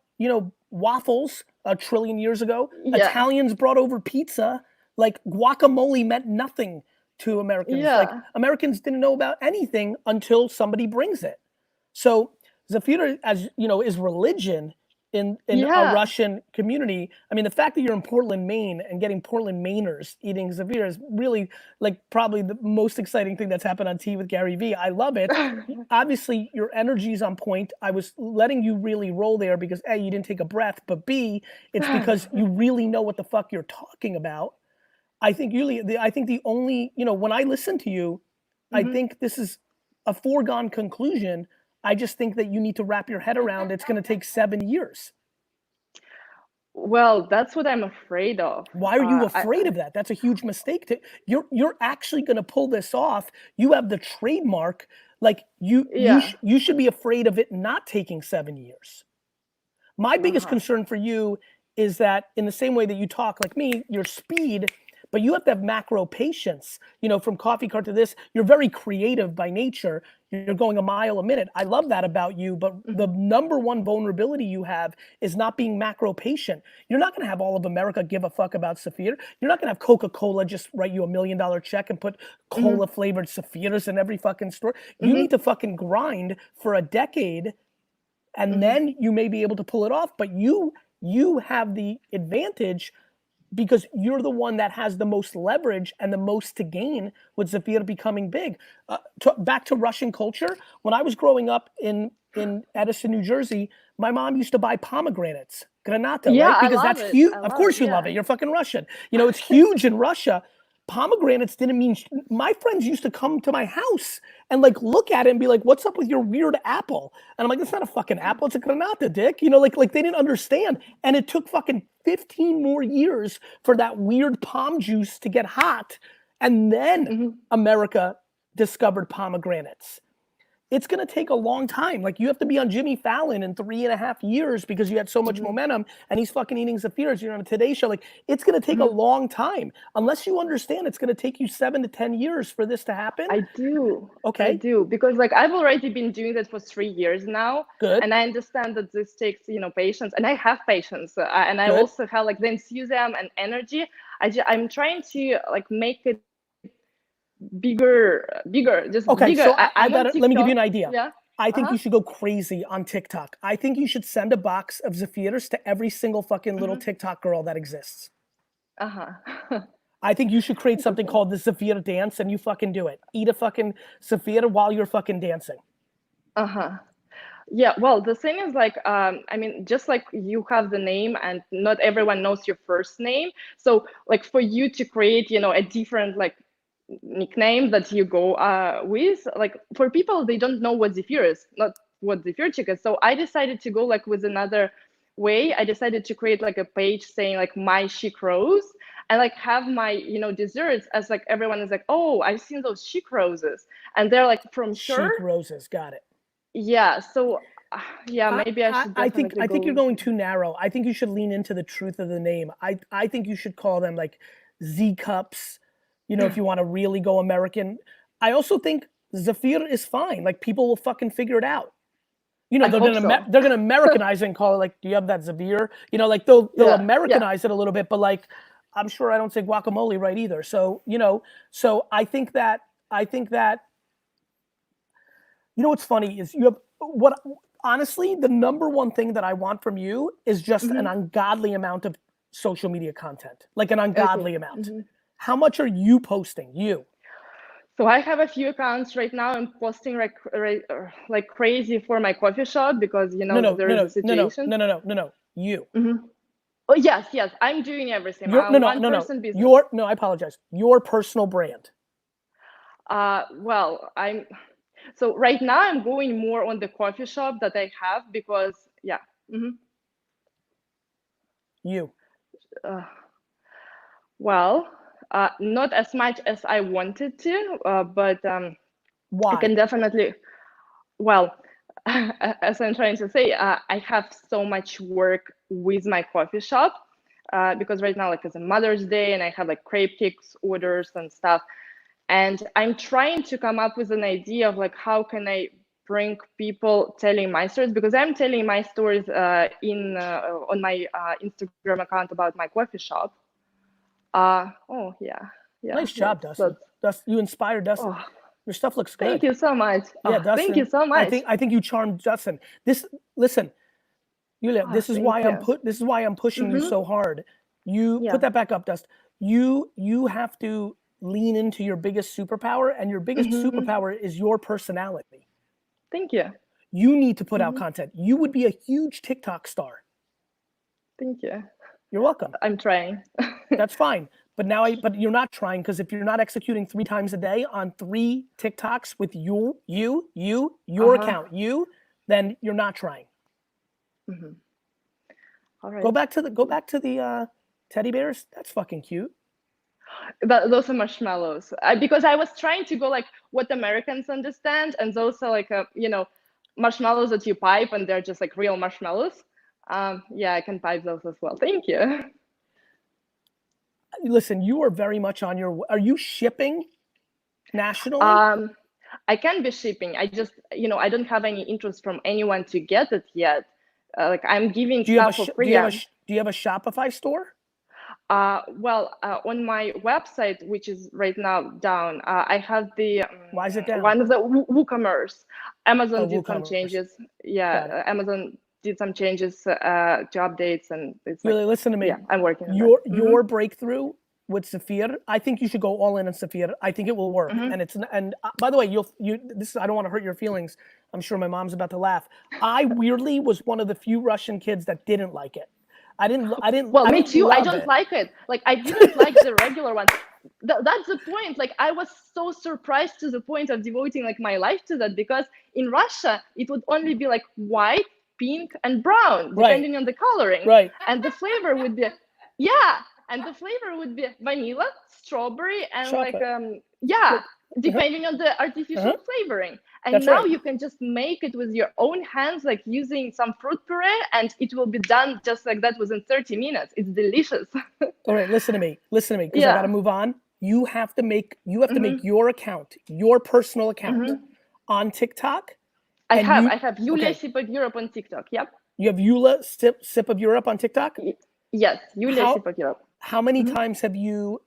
[SPEAKER 2] waffles a trillion years ago.
[SPEAKER 7] Yeah.
[SPEAKER 2] Italians brought over pizza. Like, guacamole meant nothing to Americans.
[SPEAKER 7] Yeah.
[SPEAKER 2] Like, Americans didn't know about anything until somebody brings it. So Zephyr, as you know, is religion in a Russian community. I mean, the fact that you're in Portland, Maine, and getting Portland Mainers eating Zephyr is really like probably the most exciting thing that's happened on TV with Gary Vee. I love it. Obviously, your energy's on point. I was letting you really roll there because A, you didn't take a breath, but B, it's because you really know what the fuck you're talking about. I think the only, when I listen to you, I think this is a foregone conclusion. I just think that you need to wrap your head around it's going to take 7 years.
[SPEAKER 7] Well, that's what I'm afraid of.
[SPEAKER 2] Why are you afraid of that? That's a huge mistake. You're actually going to pull this off. You have the trademark. Like you should be afraid of it not taking 7 years. My biggest concern for you is that in the same way that you talk like me, your speed, but you have to have macro patience, from coffee cart to this, you're very creative by nature. You're going a mile a minute. I love that about you, but the number one vulnerability you have is not being macro patient. You're not gonna have all of America give a fuck about Zephyr. You're not gonna have Coca-Cola just write you $1 million check and put cola flavored Zephyrs in every fucking store. You need to fucking grind for a decade and then you may be able to pull it off, but you have the advantage because you're the one that has the most leverage and the most to gain with Zephyr becoming big. Back to Russian culture, when I was growing up in Edison, New Jersey, my mom used to buy pomegranates, granata, right? Because that's huge. Of course you love it. You're fucking Russian. It's huge in Russia. Pomegranates didn't mean, my friends used to come to my house and like look at it and be like, what's up with your weird apple? And I'm like, it's not a fucking apple, it's a granata, dick. Like they didn't understand. And it took fucking 15 more years for that weird pom juice to get hot. And then America discovered pomegranates. It's going to take a long time. Like you have to be on Jimmy Fallon in 3.5 years because you had so much momentum and he's fucking eating Zephyrs. You're on a Today Show. Like it's going to take a long time. Unless you understand it's going to take you 7 to 10 years for this to happen.
[SPEAKER 7] I do.
[SPEAKER 2] Okay.
[SPEAKER 7] I do. Because like I've already been doing that for 3 years now.
[SPEAKER 2] Good.
[SPEAKER 7] And I understand that this takes, patience, and I have patience. And I also have like the enthusiasm and energy. I'm trying to like make it bigger, just bigger.
[SPEAKER 2] So let me give you an idea.
[SPEAKER 7] Yeah.
[SPEAKER 2] I think you should go crazy on TikTok. I think you should send a box of Zephyrs to every single fucking little TikTok girl that exists. I think you should create something called the Zephyr dance and you fucking do it. Eat a fucking Zephyr while you're fucking dancing.
[SPEAKER 7] Yeah, well, the thing is like, just like you have the name and not everyone knows your first name. So like for you to create, a different like nickname that you go with, like for people, they don't know what Zephyr is, not what Zephyr chick is. So I decided to go like with another way. I decided to create like a page saying like My Chic Rose. and like have my desserts as like everyone is like, oh, I've seen those chic roses, and they're like from
[SPEAKER 2] Chic
[SPEAKER 7] her.
[SPEAKER 2] roses, got it.
[SPEAKER 7] Yeah, so yeah, maybe I should
[SPEAKER 2] I think
[SPEAKER 7] definitely
[SPEAKER 2] you're
[SPEAKER 7] go.
[SPEAKER 2] going too narrow. I think you should lean into the truth of the name. I think you should call them like Z cups, if you want to really go American. I also think Zafir is fine. Like people will fucking figure it out.
[SPEAKER 7] I
[SPEAKER 2] They're
[SPEAKER 7] hope
[SPEAKER 2] gonna
[SPEAKER 7] so.
[SPEAKER 2] they're gonna Americanize it and call it like, do you have that Zafir? Like they'll
[SPEAKER 7] Yeah,
[SPEAKER 2] Americanize it a little bit, but like I'm sure I don't say guacamole right either. So so I think that what's funny is you have what honestly the number one thing that I want from you is just an ungodly amount of social media content, like an ungodly amount. How much are you posting?
[SPEAKER 7] So I have a few accounts right now. I'm posting like crazy for my coffee shop because there is a situation.
[SPEAKER 2] No. You.
[SPEAKER 7] Oh yes, I'm doing everything. Person business.
[SPEAKER 2] I apologize. Your personal brand.
[SPEAKER 7] Well, so right now I'm going more on the coffee shop that I have because
[SPEAKER 2] You.
[SPEAKER 7] Well, not as much as I wanted to, but
[SPEAKER 2] Why?
[SPEAKER 7] I can definitely. Well, as I'm trying to say, I have so much work with my coffee shop because right now, like, it's a Mother's Day, and I have like crepe cakes orders and stuff, and I'm trying to come up with an idea of like how can I bring people telling my stories, because I'm telling my stories on my Instagram account about my coffee shop. Oh yeah.
[SPEAKER 2] Nice job, Dustin. You inspired Dustin.
[SPEAKER 7] Oh,
[SPEAKER 2] Your stuff looks good.
[SPEAKER 7] thank you so much.
[SPEAKER 2] Yeah,
[SPEAKER 7] Oh,
[SPEAKER 2] Dustin.
[SPEAKER 7] thank you so much.
[SPEAKER 2] I think you charmed Dustin. Listen, Yulia, this is why I'm pushing you so hard. You put that back up, Dust. You have to lean into your biggest superpower, and your biggest superpower is your personality.
[SPEAKER 7] Thank you.
[SPEAKER 2] You need to put out content. You would be a huge TikTok star.
[SPEAKER 7] Thank you.
[SPEAKER 2] You're welcome.
[SPEAKER 7] I'm trying.
[SPEAKER 2] That's fine. But you're not trying, because if you're not executing 3 times a day on 3 TikToks with your account, then you're not trying.
[SPEAKER 7] All right.
[SPEAKER 2] Go back to the teddy bears. That's fucking cute.
[SPEAKER 7] Those are marshmallows. Because I was trying to go like what Americans understand, and those are like marshmallows that you pipe, and they're just like real marshmallows. Yeah, I can pipe those as well. Thank you.
[SPEAKER 2] Listen, you are very much on your. Are you shipping nationally?
[SPEAKER 7] I can be shipping. I just, I don't have any interest from anyone to get it yet. Like I'm giving stuff for free.
[SPEAKER 2] Do you have a Shopify store?
[SPEAKER 7] Well, on my website, which is right now down, I have the.
[SPEAKER 2] Why is it down?
[SPEAKER 7] One of the WooCommerce. Amazon did some
[SPEAKER 2] WooCommerce.
[SPEAKER 7] changes. Yeah, Amazon did some changes to updates, and it's
[SPEAKER 2] Really, listen to me.
[SPEAKER 7] Yeah, I'm working on
[SPEAKER 2] your breakthrough with Zafir. I think you should go all in on Zafir. I think it will work. And by the way, I don't want to hurt your feelings. I'm sure my mom's about to laugh. I weirdly was one of the few Russian kids that didn't like it. I didn't.
[SPEAKER 7] Well, me too. I don't like it. Like I didn't like the regular one. That's the point. Like I was so surprised to the point of devoting like my life to that, because in Russia it would only be like white, pink, and brown, depending on the coloring.
[SPEAKER 2] Right.
[SPEAKER 7] And the flavor would be, vanilla, strawberry, and
[SPEAKER 2] Chocolate.
[SPEAKER 7] depending on the artificial flavoring. And
[SPEAKER 2] That's
[SPEAKER 7] now
[SPEAKER 2] right.
[SPEAKER 7] you can just make it with your own hands, like using some fruit puree, and it will be done just like that within 30 minutes. It's delicious.
[SPEAKER 2] All right, listen to me, because I got to move on. You have to make your account, your personal account on TikTok.
[SPEAKER 7] I have Yulia Sip of Europe on TikTok. Yep.
[SPEAKER 2] You have Yulia Sip of Europe on TikTok?
[SPEAKER 7] Yes, Yulia Sip of Europe.
[SPEAKER 2] How many times have you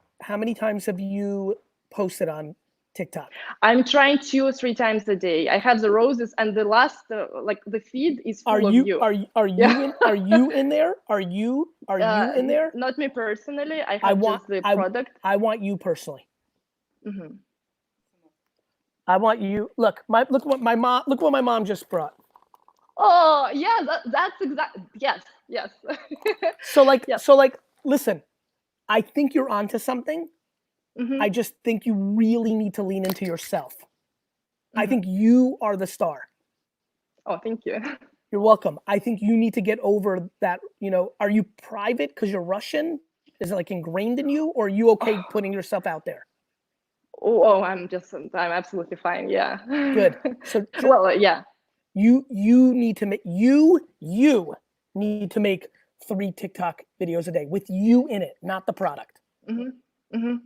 [SPEAKER 2] posted on TikTok?
[SPEAKER 7] I'm trying 2 or 3 times a day. I have the roses, and the last the feed is full of you.
[SPEAKER 2] Are you in there? Are you in there?
[SPEAKER 7] Not me personally. I have just the product.
[SPEAKER 2] I want you personally. I want you. Look what my mom just brought.
[SPEAKER 7] Oh yeah, that's exact. Yes.
[SPEAKER 2] So listen, I think you're onto something. I just think you really need to lean into yourself. I think you are the star.
[SPEAKER 7] Oh, thank you.
[SPEAKER 2] You're welcome. I think you need to get over that. Are you private because you're Russian? Is it like ingrained in you, or are you okay putting yourself out there?
[SPEAKER 7] Oh, I'm absolutely fine. Yeah.
[SPEAKER 2] Good. So
[SPEAKER 7] Well, yeah.
[SPEAKER 2] you need to make need to make 3 TikTok videos a day with you in it, not the product.
[SPEAKER 7] hmm hmm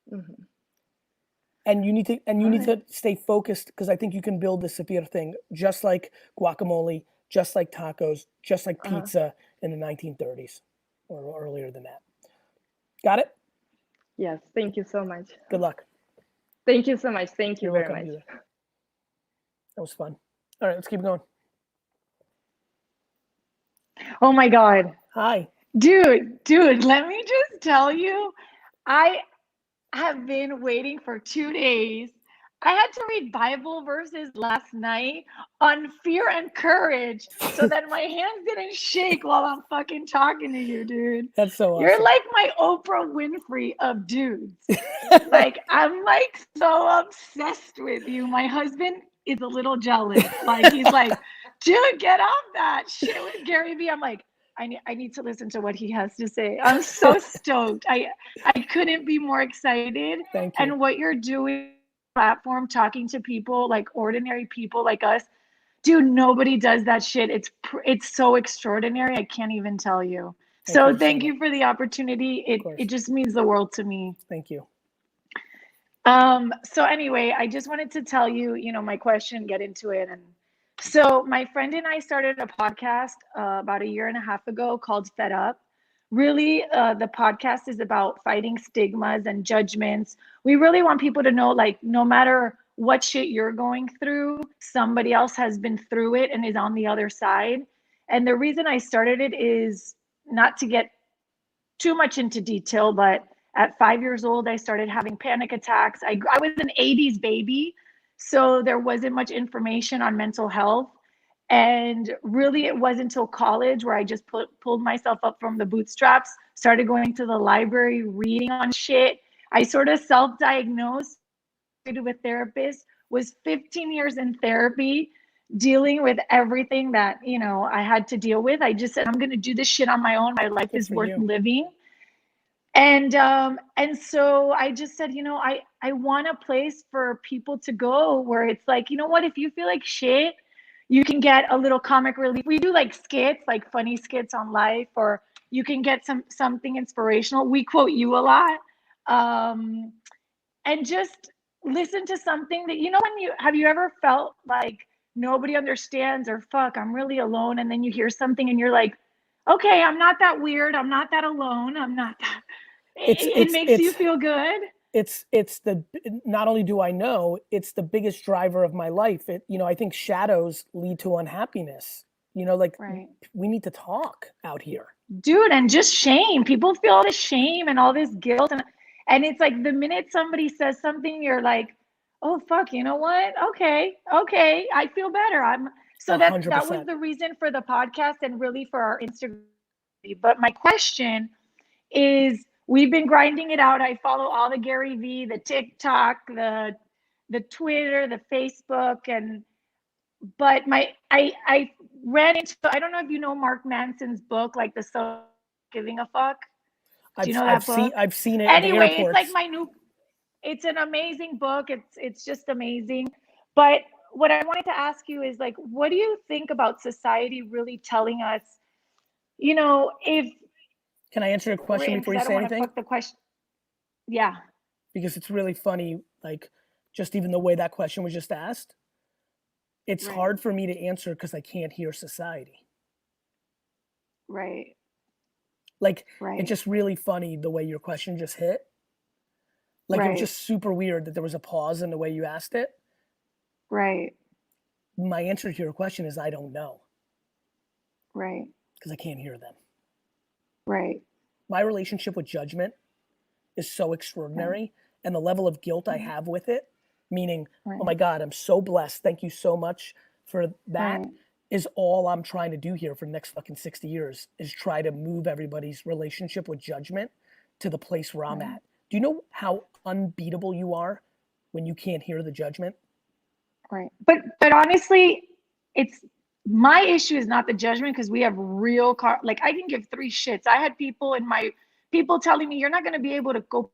[SPEAKER 7] hmm
[SPEAKER 2] And you need to stay focused, because I think you can build the severe thing just like guacamole, just like tacos, just like pizza in the 1930s or earlier than that. Got it?
[SPEAKER 7] Yes. Thank you so much.
[SPEAKER 2] Good luck.
[SPEAKER 7] Thank you so much. Thank you
[SPEAKER 2] You're
[SPEAKER 7] very
[SPEAKER 2] welcome.
[SPEAKER 7] much.
[SPEAKER 2] That was fun. All right, let's keep going.
[SPEAKER 8] Oh my God.
[SPEAKER 2] Hi.
[SPEAKER 8] Dude, let me just tell you, I have been waiting for 2 days. I had to read Bible verses last night on fear and courage so that my hands didn't shake while I'm fucking talking to you, dude.
[SPEAKER 2] That's so awesome.
[SPEAKER 8] You're like my Oprah Winfrey of dudes. Like, I'm like so obsessed with you. My husband is a little jealous. Like, he's like, dude, get off that shit with Gary Vee. I'm like, I need to listen to what he has to say. I'm so stoked. I couldn't be more excited.
[SPEAKER 2] Thank you.
[SPEAKER 8] And what you're doing platform, talking to people, like ordinary people like us, dude, nobody does that shit. It's so extraordinary. I can't even tell you. So thank you for the opportunity. It just means the world to me.
[SPEAKER 2] Thank you.
[SPEAKER 8] So anyway, I just wanted to tell you, my question, get into it. And so my friend and I started a podcast about 1.5 years ago called Fed Up. Really, the podcast is about fighting stigmas and judgments. We really want people to know, like, no matter what shit you're going through, somebody else has been through it and is on the other side. And the reason I started it is not to get too much into detail, but at 5 years old, I started having panic attacks. I was an 80s baby, so there wasn't much information on mental health. And really, it wasn't until college where I just pulled myself up from the bootstraps, started going to the library, reading on shit. I sort of self-diagnosed with a therapist, was 15 years in therapy, dealing with everything that, I had to deal with. I just said, I'm going to do this shit on my own. My life is worth living. And so I just said, I want a place for people to go where it's like, you know what, if you feel like shit, you can get a little comic relief. We do like skits, like funny skits on life, or you can get something inspirational. We quote you a lot. And just listen to something that, have you ever felt like nobody understands, or fuck, I'm really alone? And then you hear something and you're like, okay, I'm not that weird. I'm not that alone. I'm not that. It makes you feel good.
[SPEAKER 2] It's not only do I know, it's the biggest driver of my life. I think shadows lead to unhappiness.
[SPEAKER 8] Right.
[SPEAKER 2] We need to talk out here.
[SPEAKER 8] Dude, and just shame. People feel all this shame and all this guilt. And it's like the minute somebody says something, you're like, oh, fuck, you know what? Okay, I feel better. So that was the reason for the podcast and really for our Instagram. But my question is, we've been grinding it out. I follow all the Gary Vee, the TikTok, the Twitter, the Facebook, but I ran into, I don't know if you know Mark Manson's book, like The So Giving a Fuck. Do you know that book?
[SPEAKER 2] I've seen it.
[SPEAKER 8] Anyway, it's like it's an amazing book. It's just amazing. But what I wanted to ask you is, like, what do you think about society really telling us, if,
[SPEAKER 2] can I answer a question before you say anything?
[SPEAKER 8] Fuck the question. Yeah.
[SPEAKER 2] Because it's really funny, like, just even the way that question was just asked. It's hard for me to answer because I can't hear society.
[SPEAKER 8] Right.
[SPEAKER 2] Like, it's just really funny the way your question just hit. Like, it was just super weird that there was a pause in the way you asked it.
[SPEAKER 8] Right.
[SPEAKER 2] My answer to your question is I don't know.
[SPEAKER 8] Right.
[SPEAKER 2] Because I can't hear them.
[SPEAKER 8] Right.
[SPEAKER 2] My relationship with judgment is so extraordinary, and the level of guilt I have with it, meaning, oh my God, I'm so blessed. Thank you so much for that. Is all I'm trying to do here for the next fucking 60 years is try to move everybody's relationship with judgment to the place where I'm at. Do you know how unbeatable you are when you can't hear the judgment?
[SPEAKER 8] Right. But honestly, it's my issue is not the judgment, because we have real like I can give three shits. I had people telling me, you're not going to be able to go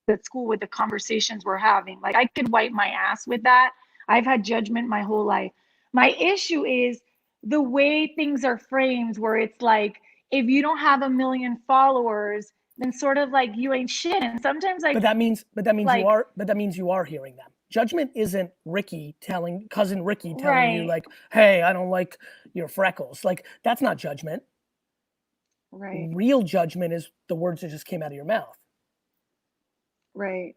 [SPEAKER 8] to school with the conversations we're having. Like I could wipe my ass with that. I've had judgment my whole life. My issue is the way things are framed, where it's like, if you don't have 1 million followers, then sort of like you ain't shit. And sometimes like,
[SPEAKER 2] but that means
[SPEAKER 8] like,
[SPEAKER 2] you are hearing them. Judgment isn't cousin Ricky telling
[SPEAKER 8] Right.
[SPEAKER 2] you like, hey, I don't like your freckles. Like that's not judgment.
[SPEAKER 8] right,
[SPEAKER 2] Real judgment is the words that just came out of your mouth.
[SPEAKER 8] right.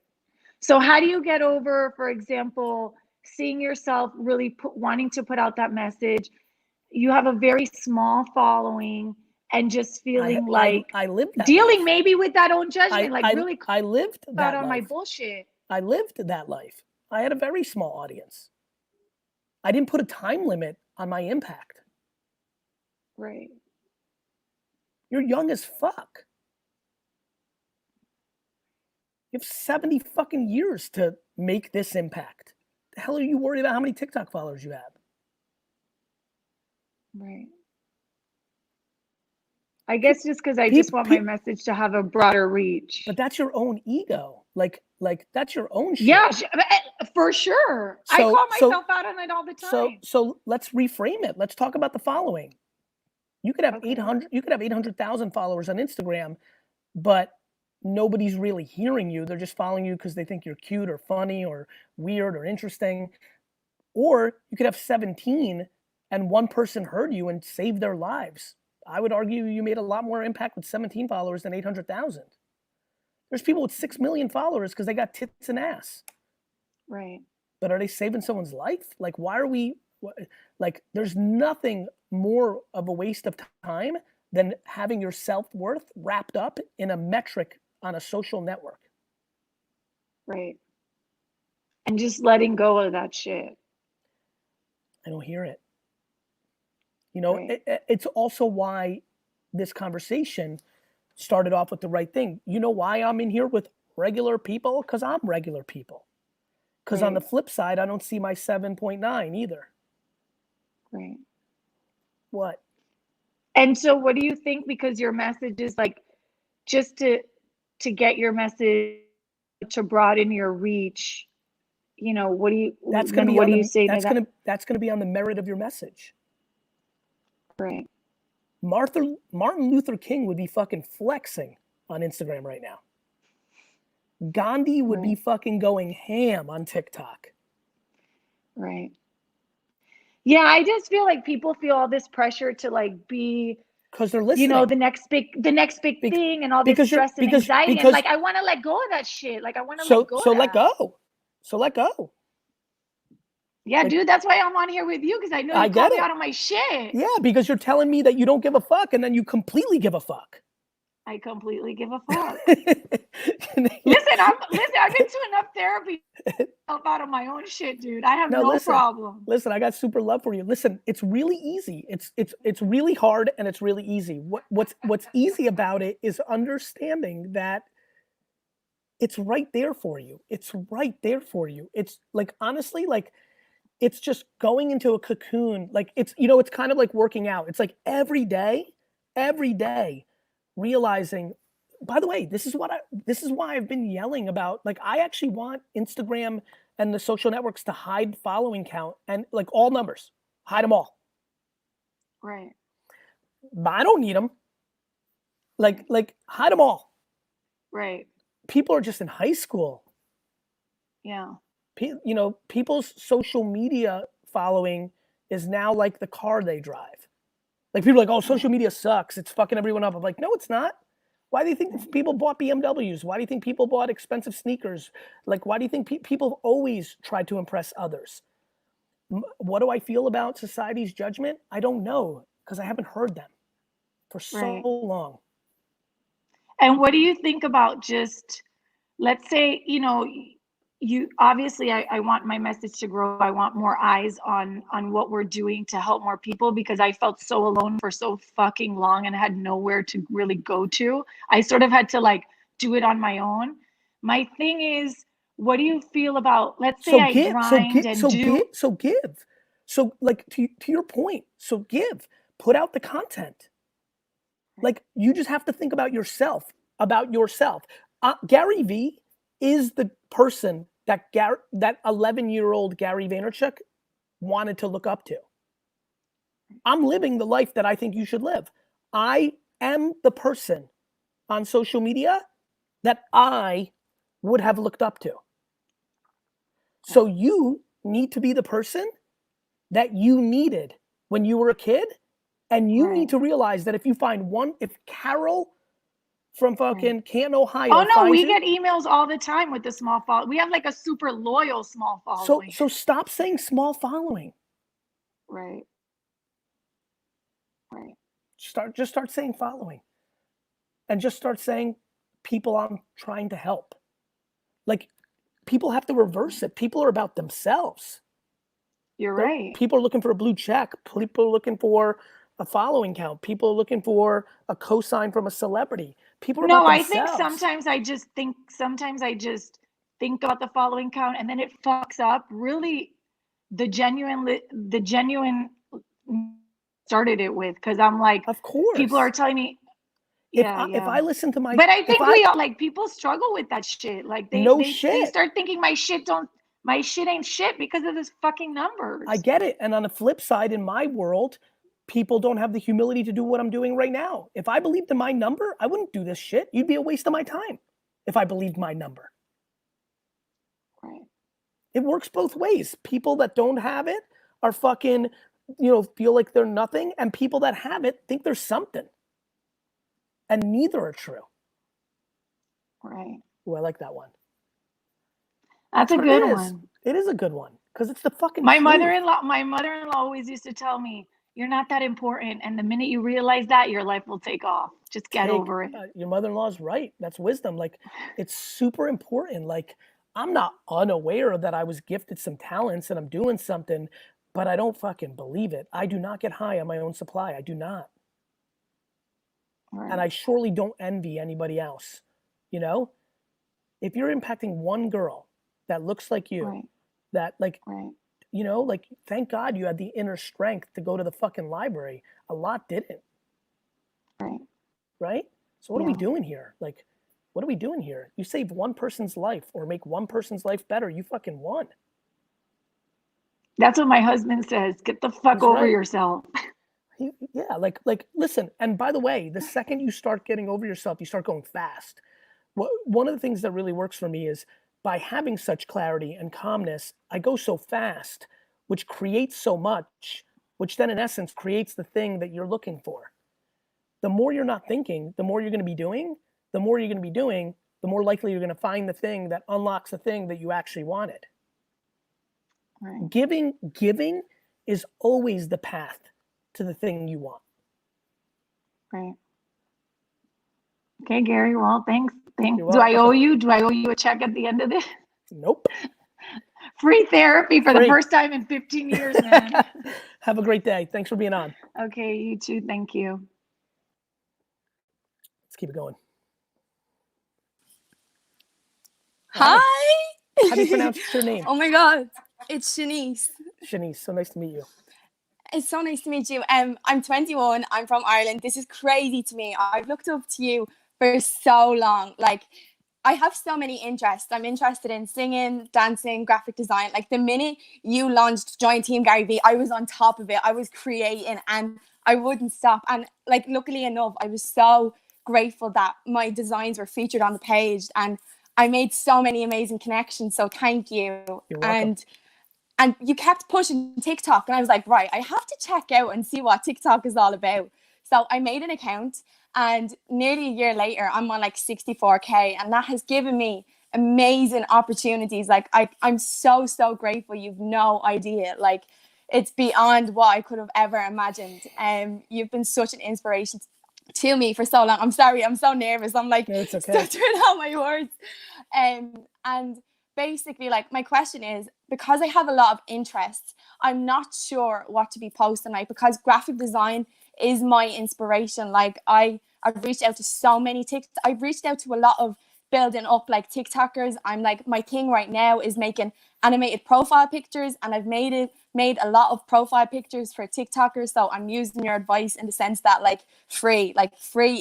[SPEAKER 8] So how do you get over, for example, seeing yourself really wanting to put out that message? You have a very small following and just feeling like
[SPEAKER 2] I lived that
[SPEAKER 8] dealing
[SPEAKER 2] life.
[SPEAKER 8] maybe with that own judgment, really
[SPEAKER 2] I lived
[SPEAKER 8] out
[SPEAKER 2] that
[SPEAKER 8] on my
[SPEAKER 2] life.
[SPEAKER 8] bullshit.
[SPEAKER 2] I lived that life. I had a very small audience. I didn't put a time limit on my impact.
[SPEAKER 8] Right.
[SPEAKER 2] You're young as fuck. You have 70 fucking years to make this impact. The hell are you worried about how many TikTok followers you have?
[SPEAKER 8] Right. I guess just because I just want my message to have a broader reach.
[SPEAKER 2] But that's your own ego. Like that's your own shit.
[SPEAKER 8] Yeah, for sure. I
[SPEAKER 2] So-
[SPEAKER 8] call
[SPEAKER 2] so-
[SPEAKER 8] myself out on it all the time.
[SPEAKER 2] So let's reframe it. Let's talk about the following. You could have
[SPEAKER 8] Okay.
[SPEAKER 2] 800,000 followers on Instagram, but nobody's really hearing you. They're just following you because they think you're cute or funny or weird or interesting. Or you could have 17 and one person heard you and saved their lives. I would argue you made a lot more impact with 17 followers than 800,000. There's people with 6 million followers because they got tits and ass.
[SPEAKER 8] Right.
[SPEAKER 2] But are they saving someone's life? Like, why are we, like, there's nothing more of a waste of time than having your self-worth wrapped up in a metric on a social network.
[SPEAKER 8] Right. And just letting go of that shit.
[SPEAKER 2] I don't hear it. You know,
[SPEAKER 8] Right.
[SPEAKER 2] it's also why this conversation started off with the right thing. You know why I'm in here with regular people? Because I'm regular people. Because on the
[SPEAKER 8] Right.
[SPEAKER 2] flip side, I don't see my 7.9 either.
[SPEAKER 8] Right.
[SPEAKER 2] What?
[SPEAKER 8] And so what do you think, because your message is like, just to get your message to broaden your reach, you know, what do you
[SPEAKER 2] That's going to be
[SPEAKER 8] what
[SPEAKER 2] on
[SPEAKER 8] do you
[SPEAKER 2] the,
[SPEAKER 8] say
[SPEAKER 2] that's
[SPEAKER 8] to that?
[SPEAKER 2] going to that's going to be on the merit of your message.
[SPEAKER 8] Right.
[SPEAKER 2] Martin Luther King would be fucking flexing on Instagram right now. Gandhi would be
[SPEAKER 8] Right.
[SPEAKER 2] fucking going ham on TikTok.
[SPEAKER 8] Right. Yeah, I just feel like people feel all this pressure to like be,
[SPEAKER 2] Because they're listening.
[SPEAKER 8] you know, the next big
[SPEAKER 2] Bec-
[SPEAKER 8] thing, and all this
[SPEAKER 2] because you're-
[SPEAKER 8] stress and
[SPEAKER 2] because-
[SPEAKER 8] anxiety.
[SPEAKER 2] because-
[SPEAKER 8] And like I want to let go of that shit. Like I want to
[SPEAKER 2] so
[SPEAKER 8] let go
[SPEAKER 2] so
[SPEAKER 8] of
[SPEAKER 2] let
[SPEAKER 8] that.
[SPEAKER 2] go. So let go.
[SPEAKER 8] Yeah,
[SPEAKER 2] Like-
[SPEAKER 8] dude, that's why I'm on here with you, because I know
[SPEAKER 2] I
[SPEAKER 8] you call
[SPEAKER 2] get
[SPEAKER 8] me
[SPEAKER 2] it.
[SPEAKER 8] out on my shit.
[SPEAKER 2] Yeah, because you're telling me that you don't give a fuck and then you completely give a fuck.
[SPEAKER 8] I completely give a fuck.
[SPEAKER 2] Listen,
[SPEAKER 8] Listen, I've been to enough therapy to help out of my own shit, dude. I have
[SPEAKER 2] No,
[SPEAKER 8] no
[SPEAKER 2] listen.
[SPEAKER 8] problem.
[SPEAKER 2] Listen, I got super love for you. Listen, it's really easy. It's really hard and it's really easy. What's easy about it is understanding that it's right there for you. It's right there for you. It's like, honestly, like, it's just going into a cocoon. Like, it's, you know, it's kind of like working out. It's like every day realizing, by the way, this is why I've been yelling about, like, I actually want Instagram and the social networks to hide following count and like all numbers, hide them all.
[SPEAKER 8] Right.
[SPEAKER 2] But I don't need them. Like hide them all.
[SPEAKER 8] Right.
[SPEAKER 2] People are just in high school.
[SPEAKER 8] Yeah.
[SPEAKER 2] You know, people's social media following is now like the car they drive. Like people are like, oh, social media sucks. It's fucking everyone up. I'm like, no, it's not. Why do you think people bought BMWs? Why do you think people bought expensive sneakers? Like, why do you think people always try to impress others? What do I feel about society's judgment? I don't know, because I haven't heard them for so
[SPEAKER 8] Right.
[SPEAKER 2] long.
[SPEAKER 8] And what do you think about just, let's say, you know, you obviously, I want my message to grow. I want more eyes on what we're doing to help more people, because I felt so alone for so fucking long and had nowhere to really go to. I sort of had to like do it on my own. My thing is, what do you feel about, let's say I grind and do.
[SPEAKER 2] give. So like to your point, so put out the content. Like you just have to think about yourself. Gary Vee is the person that 11-year-old Gary Vaynerchuk wanted to look up to. I'm living the life that I think you should live. I am the person on social media that I would have looked up to. So you need to be the person that you needed when you were a kid. And you need to realize that if Carol from fucking Canton, Ohio.
[SPEAKER 8] Oh no, we get emails all the time with the small follow. We have like a super loyal small following.
[SPEAKER 2] So stop saying small following.
[SPEAKER 8] Right. Right.
[SPEAKER 2] Just start saying following. And just start saying people I'm trying to help. Like people have to reverse it. People are about themselves.
[SPEAKER 8] You're right.
[SPEAKER 2] People are looking for a blue check. People are looking for a following count. People are looking for a cosign from a celebrity. People are about themselves.
[SPEAKER 8] I think sometimes I just think about the following count and then it fucks up really the genuine started it with, because I'm like,
[SPEAKER 2] of course
[SPEAKER 8] people are telling me
[SPEAKER 2] if I listen to my,
[SPEAKER 8] but I think we all like people struggle with that shit. Like they start thinking my shit ain't shit because of this fucking numbers.
[SPEAKER 2] I get it. And on the flip side, in my world, people don't have the humility to do what I'm doing right now. If I believed in my number, I wouldn't do this shit. You'd be a waste of my time if I believed my number.
[SPEAKER 8] Right.
[SPEAKER 2] It works both ways. People that don't have it are fucking, feel like they're nothing. And people that have it think there's something. And neither are true.
[SPEAKER 8] Right.
[SPEAKER 2] Oh, I like that one.
[SPEAKER 8] That's a good one.
[SPEAKER 2] It is a good one. Because it's the fucking
[SPEAKER 8] My
[SPEAKER 2] truth.
[SPEAKER 8] mother-in-law always used to tell me, you're not that important. And the minute you realize that, your life will take off. Just get over it.
[SPEAKER 2] Your mother-in-law is right. That's wisdom. Like, it's super important. Like, I'm not unaware that I was gifted some talents and I'm doing something, but I don't fucking believe it. I do not get high on my own supply. I do not.
[SPEAKER 8] Right.
[SPEAKER 2] And I surely don't envy anybody else. If you're impacting one girl that looks like you,
[SPEAKER 8] right.
[SPEAKER 2] that like,
[SPEAKER 8] right.
[SPEAKER 2] Like, thank God you had the inner strength to go to the fucking library. A lot didn't.
[SPEAKER 8] Right.
[SPEAKER 2] Right? So what are we doing here? Like, what are we doing here? You save one person's life or make one person's life better. You fucking won.
[SPEAKER 8] That's what my husband says. Get the fuck over yourself.
[SPEAKER 2] Yeah, like, listen. And by the way, the second you start getting over yourself, you start going fast. One of the things that really works for me is by having such clarity and calmness, I go so fast, which creates so much, which then in essence creates the thing that you're looking for. The more you're not thinking, the more you're going to be doing. The more you're going to be doing, the more likely you're going to find the thing that unlocks the thing that you actually wanted.
[SPEAKER 8] Right.
[SPEAKER 2] Giving is always the path to the thing you want.
[SPEAKER 8] Right. Okay, Gary. Well, thanks.
[SPEAKER 2] Do
[SPEAKER 8] I owe you a check at the end of this?
[SPEAKER 2] Nope.
[SPEAKER 8] Free therapy for the first time in 15 years, man.
[SPEAKER 2] Have a great day. Thanks for being on.
[SPEAKER 8] Okay, you too. Thank you.
[SPEAKER 2] Let's keep it going.
[SPEAKER 9] Hi.
[SPEAKER 2] How do you pronounce your name?
[SPEAKER 9] Oh my God. It's Shanice.
[SPEAKER 2] Shanice, so nice to meet you.
[SPEAKER 9] It's so nice to meet you. I'm 21. I'm from Ireland. This is crazy to me. I've looked up to you for so long. Like, I have so many interests. I'm interested in singing, dancing, graphic design. Like, the minute you launched Join Team Gary Vee, I was on top of it. I was creating and I wouldn't stop. And like, luckily enough, I was so grateful that my designs were featured on the page and I made so many amazing connections. So thank you.
[SPEAKER 2] You're welcome.
[SPEAKER 9] And you kept pushing TikTok. And I was like, right, I have to check out and see what TikTok is all about. So I made an account and nearly a year later, I'm on like 64K. And that has given me amazing opportunities. Like I'm so, so grateful. You've no idea. Like, it's beyond what I could have ever imagined. You've been such an inspiration to me for so long. I'm sorry, I'm so nervous. I'm like,
[SPEAKER 2] it's okay.
[SPEAKER 9] stuttering out my words. And basically, like, my question is, because I have a lot of interests, I'm not sure what to be posting, like, because graphic design is my inspiration. Like, I've reached out to so many TikToks. I've reached out to a lot of building up like TikTokers. I'm like, my thing right now is making animated profile pictures, and I've made a lot of profile pictures for TikTokers. So I'm using your advice in the sense that like free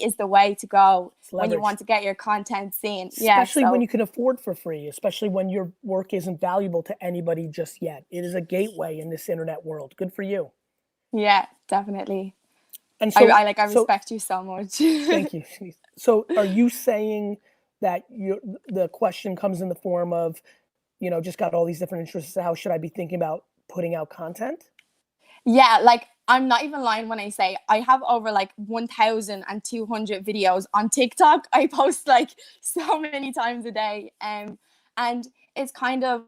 [SPEAKER 9] is the way to go when you want to get your content seen.
[SPEAKER 2] Especially when you can afford for free, especially when your work isn't valuable to anybody just yet. It is a gateway in this internet world. Good for you.
[SPEAKER 9] Yeah, definitely.
[SPEAKER 2] And so
[SPEAKER 9] I respect you so much.
[SPEAKER 2] Thank you. So are you saying that the question comes in the form of, just got all these different interests, how should I be thinking about putting out content?
[SPEAKER 9] Yeah, like I'm not even lying when I say I have over like 1,200 videos on TikTok. I post like so many times a day. And it's kind of,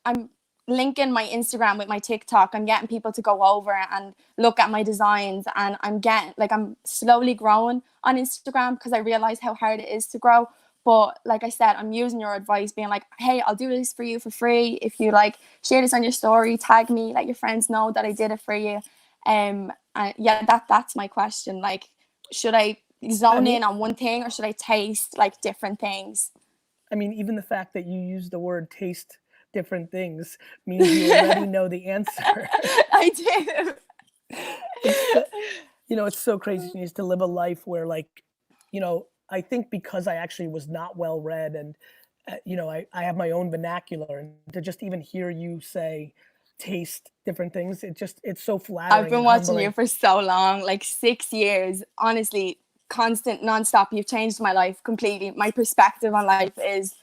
[SPEAKER 9] I'm linking my Instagram with my TikTok. I'm getting people to go over and look at my designs, and I'm slowly growing on Instagram because I realize how hard it is to grow. But like I said, I'm using your advice, being like, hey, I'll do this for you for free. If you like share this on your story, tag me, let your friends know that I did it for you. And yeah, that's my question. Like, should I zone in on one thing, or should I taste like different things?
[SPEAKER 2] I mean, even the fact that you use the word taste different things means you already know the answer.
[SPEAKER 9] I do.
[SPEAKER 2] It's so crazy to live a life where, like, I think because I actually was not well read, and I have my own vernacular, and to just even hear you say taste different things, it's so flattering.
[SPEAKER 9] I've been watching you for so long, like 6 years, honestly, constant, nonstop. You've changed my life completely. My perspective on life is,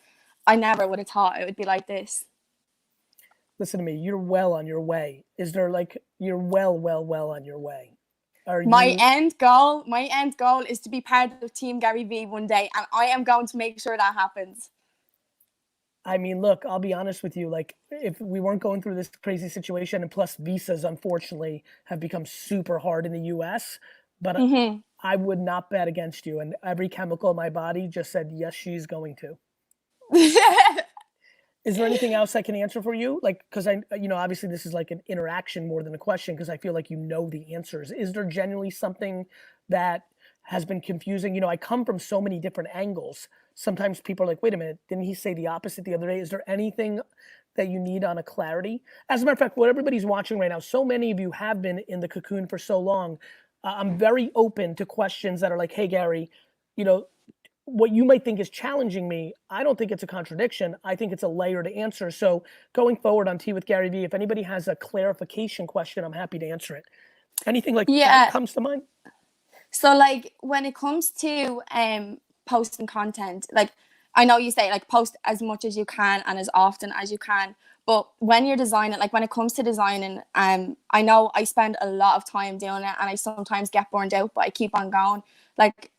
[SPEAKER 9] I never would have thought it would be like this.
[SPEAKER 2] Listen to me, you're well on your way. Is there like, you're well on your way?
[SPEAKER 9] My end goal is to be part of Team Gary Vee one day, and I am going to make sure that happens.
[SPEAKER 2] I mean, look, I'll be honest with you. Like, if we weren't going through this crazy situation, and plus visas, unfortunately, have become super hard in the US, but I would not bet against you. And every chemical in my body just said, yes, she's going to. Is there anything else I can answer for you? Like, because obviously this is like an interaction more than a question, because I feel like the answers. Is there genuinely something that has been confusing? I come from so many different angles. Sometimes people are like, wait a minute, didn't he say the opposite the other day? Is there anything that you need on a clarity? As a matter of fact, what everybody's watching right now, so many of you have been in the cocoon for so long. I'm very open to questions that are like, hey, Gary, what you might think is challenging me, I don't think it's a contradiction. I think it's a layer to answer. So going forward on Tea with Gary Vee, if anybody has a clarification question, I'm happy to answer it. Anything like that comes to mind?
[SPEAKER 9] So like when it comes to posting content, like I know you say like post as much as you can and as often as you can, but when you're designing, like when it comes to designing, I know I spend a lot of time doing it, and I sometimes get burned out, but I keep on going. Like,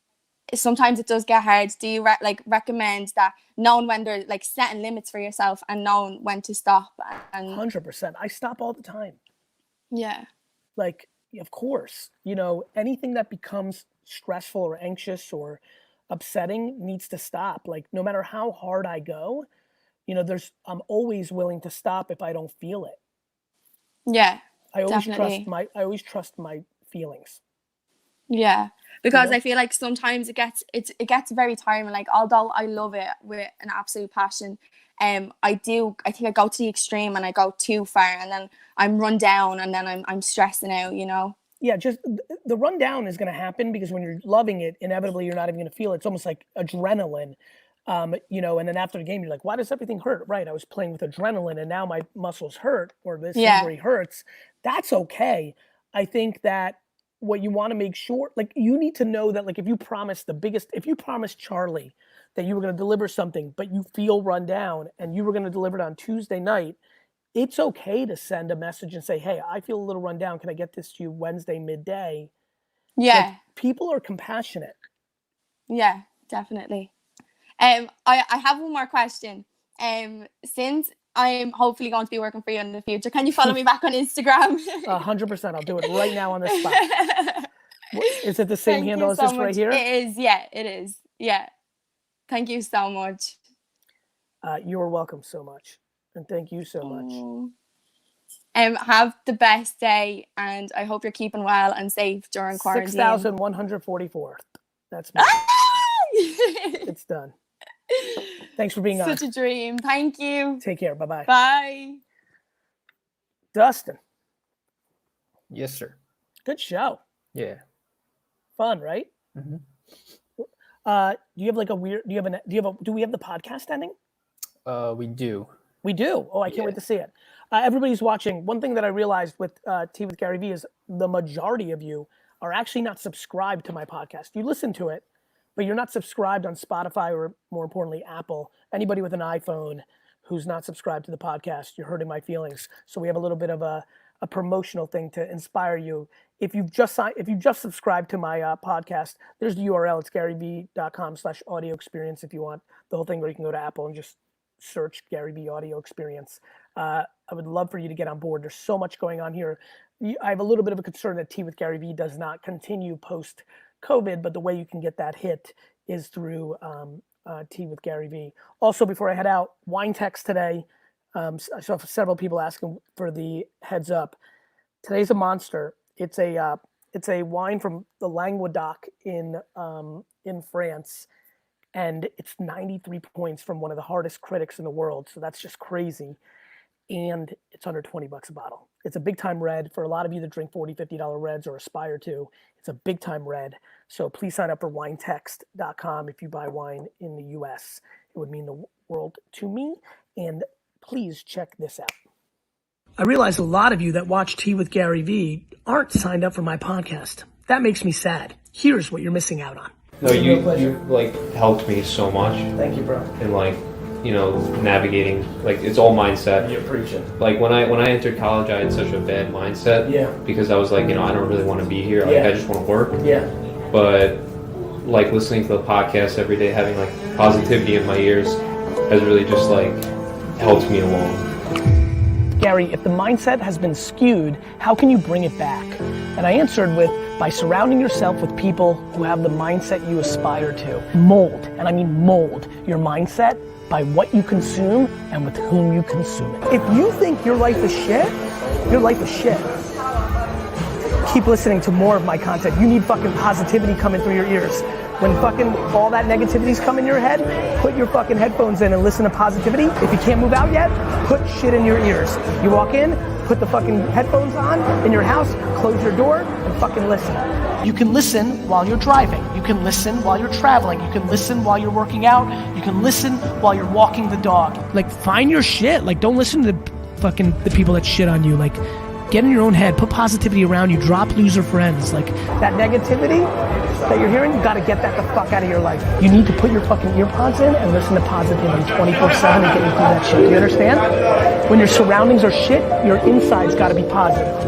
[SPEAKER 9] sometimes it does get hard. Do you recommend that, knowing when they're like setting limits for yourself and knowing when to stop? And
[SPEAKER 2] 100%. I stop all the time.
[SPEAKER 9] Yeah.
[SPEAKER 2] Like, of course, anything that becomes stressful or anxious or upsetting needs to stop. Like, no matter how hard I go, I'm always willing to stop if I don't feel it.
[SPEAKER 9] Yeah.
[SPEAKER 2] I always
[SPEAKER 9] definitely.
[SPEAKER 2] trust my feelings.
[SPEAKER 9] Yeah, because I feel like sometimes it gets very tiring. Like, although I love it with an absolute passion, I think I go to the extreme and I go too far, and then I'm run down, and then I'm stressing out.
[SPEAKER 2] Yeah, just the rundown is going to happen because when you're loving it, inevitably you're not even going to feel it. It's almost like adrenaline, and then after the game you're like, why does everything hurt? Right, I was playing with adrenaline and now my muscles hurt, or this injury hurts. That's okay. I think that what you want to make sure, like, you need to know that, like, if you promise Charlie that you were going to deliver something, but you feel run down and you were going to deliver it on Tuesday night, it's okay to send a message and say, hey, I feel a little run down. Can I get this to you Wednesday midday?
[SPEAKER 9] Yeah.
[SPEAKER 2] Like, people are compassionate.
[SPEAKER 9] Yeah, definitely. I have one more question. Since I'm hopefully going to be working for you in the future, can you follow me back on Instagram?
[SPEAKER 2] 100%. I'll do it right now on the spot. Is it the same handle as this right here?
[SPEAKER 9] It is. Yeah, it is. Yeah. Thank you so much.
[SPEAKER 2] You are welcome so much. And thank you so much.
[SPEAKER 9] Have the best day, and I hope you're keeping well and safe during quarantine.
[SPEAKER 2] 6,144. That's me. It's done. Thanks for being on.
[SPEAKER 9] Such a dream. Thank you.
[SPEAKER 2] Take care. Bye-bye.
[SPEAKER 9] Bye.
[SPEAKER 2] Dustin,
[SPEAKER 6] Yes, sir.
[SPEAKER 2] good show.
[SPEAKER 6] Yeah.
[SPEAKER 2] Fun, right?
[SPEAKER 6] Mhm.
[SPEAKER 2] Do you have like a weird, do we have the podcast ending?
[SPEAKER 6] We do.
[SPEAKER 2] We do. Oh, I can't wait to see it. Everybody's watching. One thing that I realized with Tea with Gary Vee is the majority of you are actually not subscribed to my podcast. You listen to it, but you're not subscribed on Spotify or, more importantly, Apple. Anybody with an iPhone who's not subscribed to the podcast, you're hurting my feelings. So we have a little bit of a promotional thing to inspire you. If you've just subscribed to my podcast, there's the URL. It's garyvee.com/audio experience if you want the whole thing, or you can go to Apple and just search Gary Vee audio experience. I would love for you to get on board. There's so much going on here. I have a little bit of a concern that Tea with Gary Vee does not continue post COVID, but the way you can get that hit is through Tea with Gary Vee. Also, before I head out, wine text today. I saw several people asking for the heads up. Today's a monster. It's a wine from the Languedoc in France, and it's 93 points from one of the hardest critics in the world. So that's just crazy. And it's under $20 a bottle. It's a big time red for a lot of you that drink $40, $50 reds or aspire to. It's a big time red. So please sign up for winetext.com if you buy wine in the US. It would mean the world to me. And please check this out. I realize a lot of you that watch Tea with Gary Vee aren't signed up for my podcast. That makes me sad. Here's what you're missing out on.
[SPEAKER 10] No, you like helped me so much.
[SPEAKER 2] Thank you, bro.
[SPEAKER 10] In like, you know, navigating, like it's all mindset.
[SPEAKER 2] You're preaching.
[SPEAKER 10] Like when I entered college, I had such a bad mindset.
[SPEAKER 2] Yeah.
[SPEAKER 10] Because I was like, you know, I don't really want to be here. Like
[SPEAKER 2] Yeah.
[SPEAKER 10] I just want to work.
[SPEAKER 2] Yeah.
[SPEAKER 10] But like listening to the podcast every day, having like positivity in my ears, has really just like helped me along.
[SPEAKER 2] Gary, if the mindset has been skewed, how can you bring it back? And I answered with, by surrounding yourself with people who have the mindset you aspire to. Mold, and I mean mold, your mindset by what you consume and with whom you consume it. If you think your life is shit, your life is shit. Keep listening to more of my content. You need fucking positivity coming through your ears. When fucking all that negativity's coming in your head, put your fucking headphones in and listen to positivity. If you can't move out yet, put shit in your ears. You walk in, put the fucking headphones on in your house, close your door, and fucking listen. You can listen while you're driving. You can listen while you're traveling. You can listen while you're working out. You can listen while you're walking the dog. Like, find your shit. Like, don't listen to the people that shit on you. Like, get in your own head, put positivity around you, drop loser friends. Like, that negativity that you're hearing, you gotta get that the fuck out of your life. You need to put your fucking earpods in and listen to positivity 24/7 and get you through that shit. Do you understand? When your surroundings are shit, your inside's gotta be positive.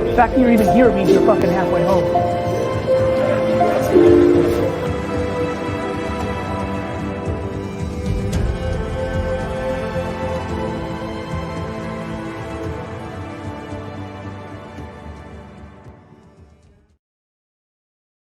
[SPEAKER 2] The fact that you're even here means you're fucking halfway home.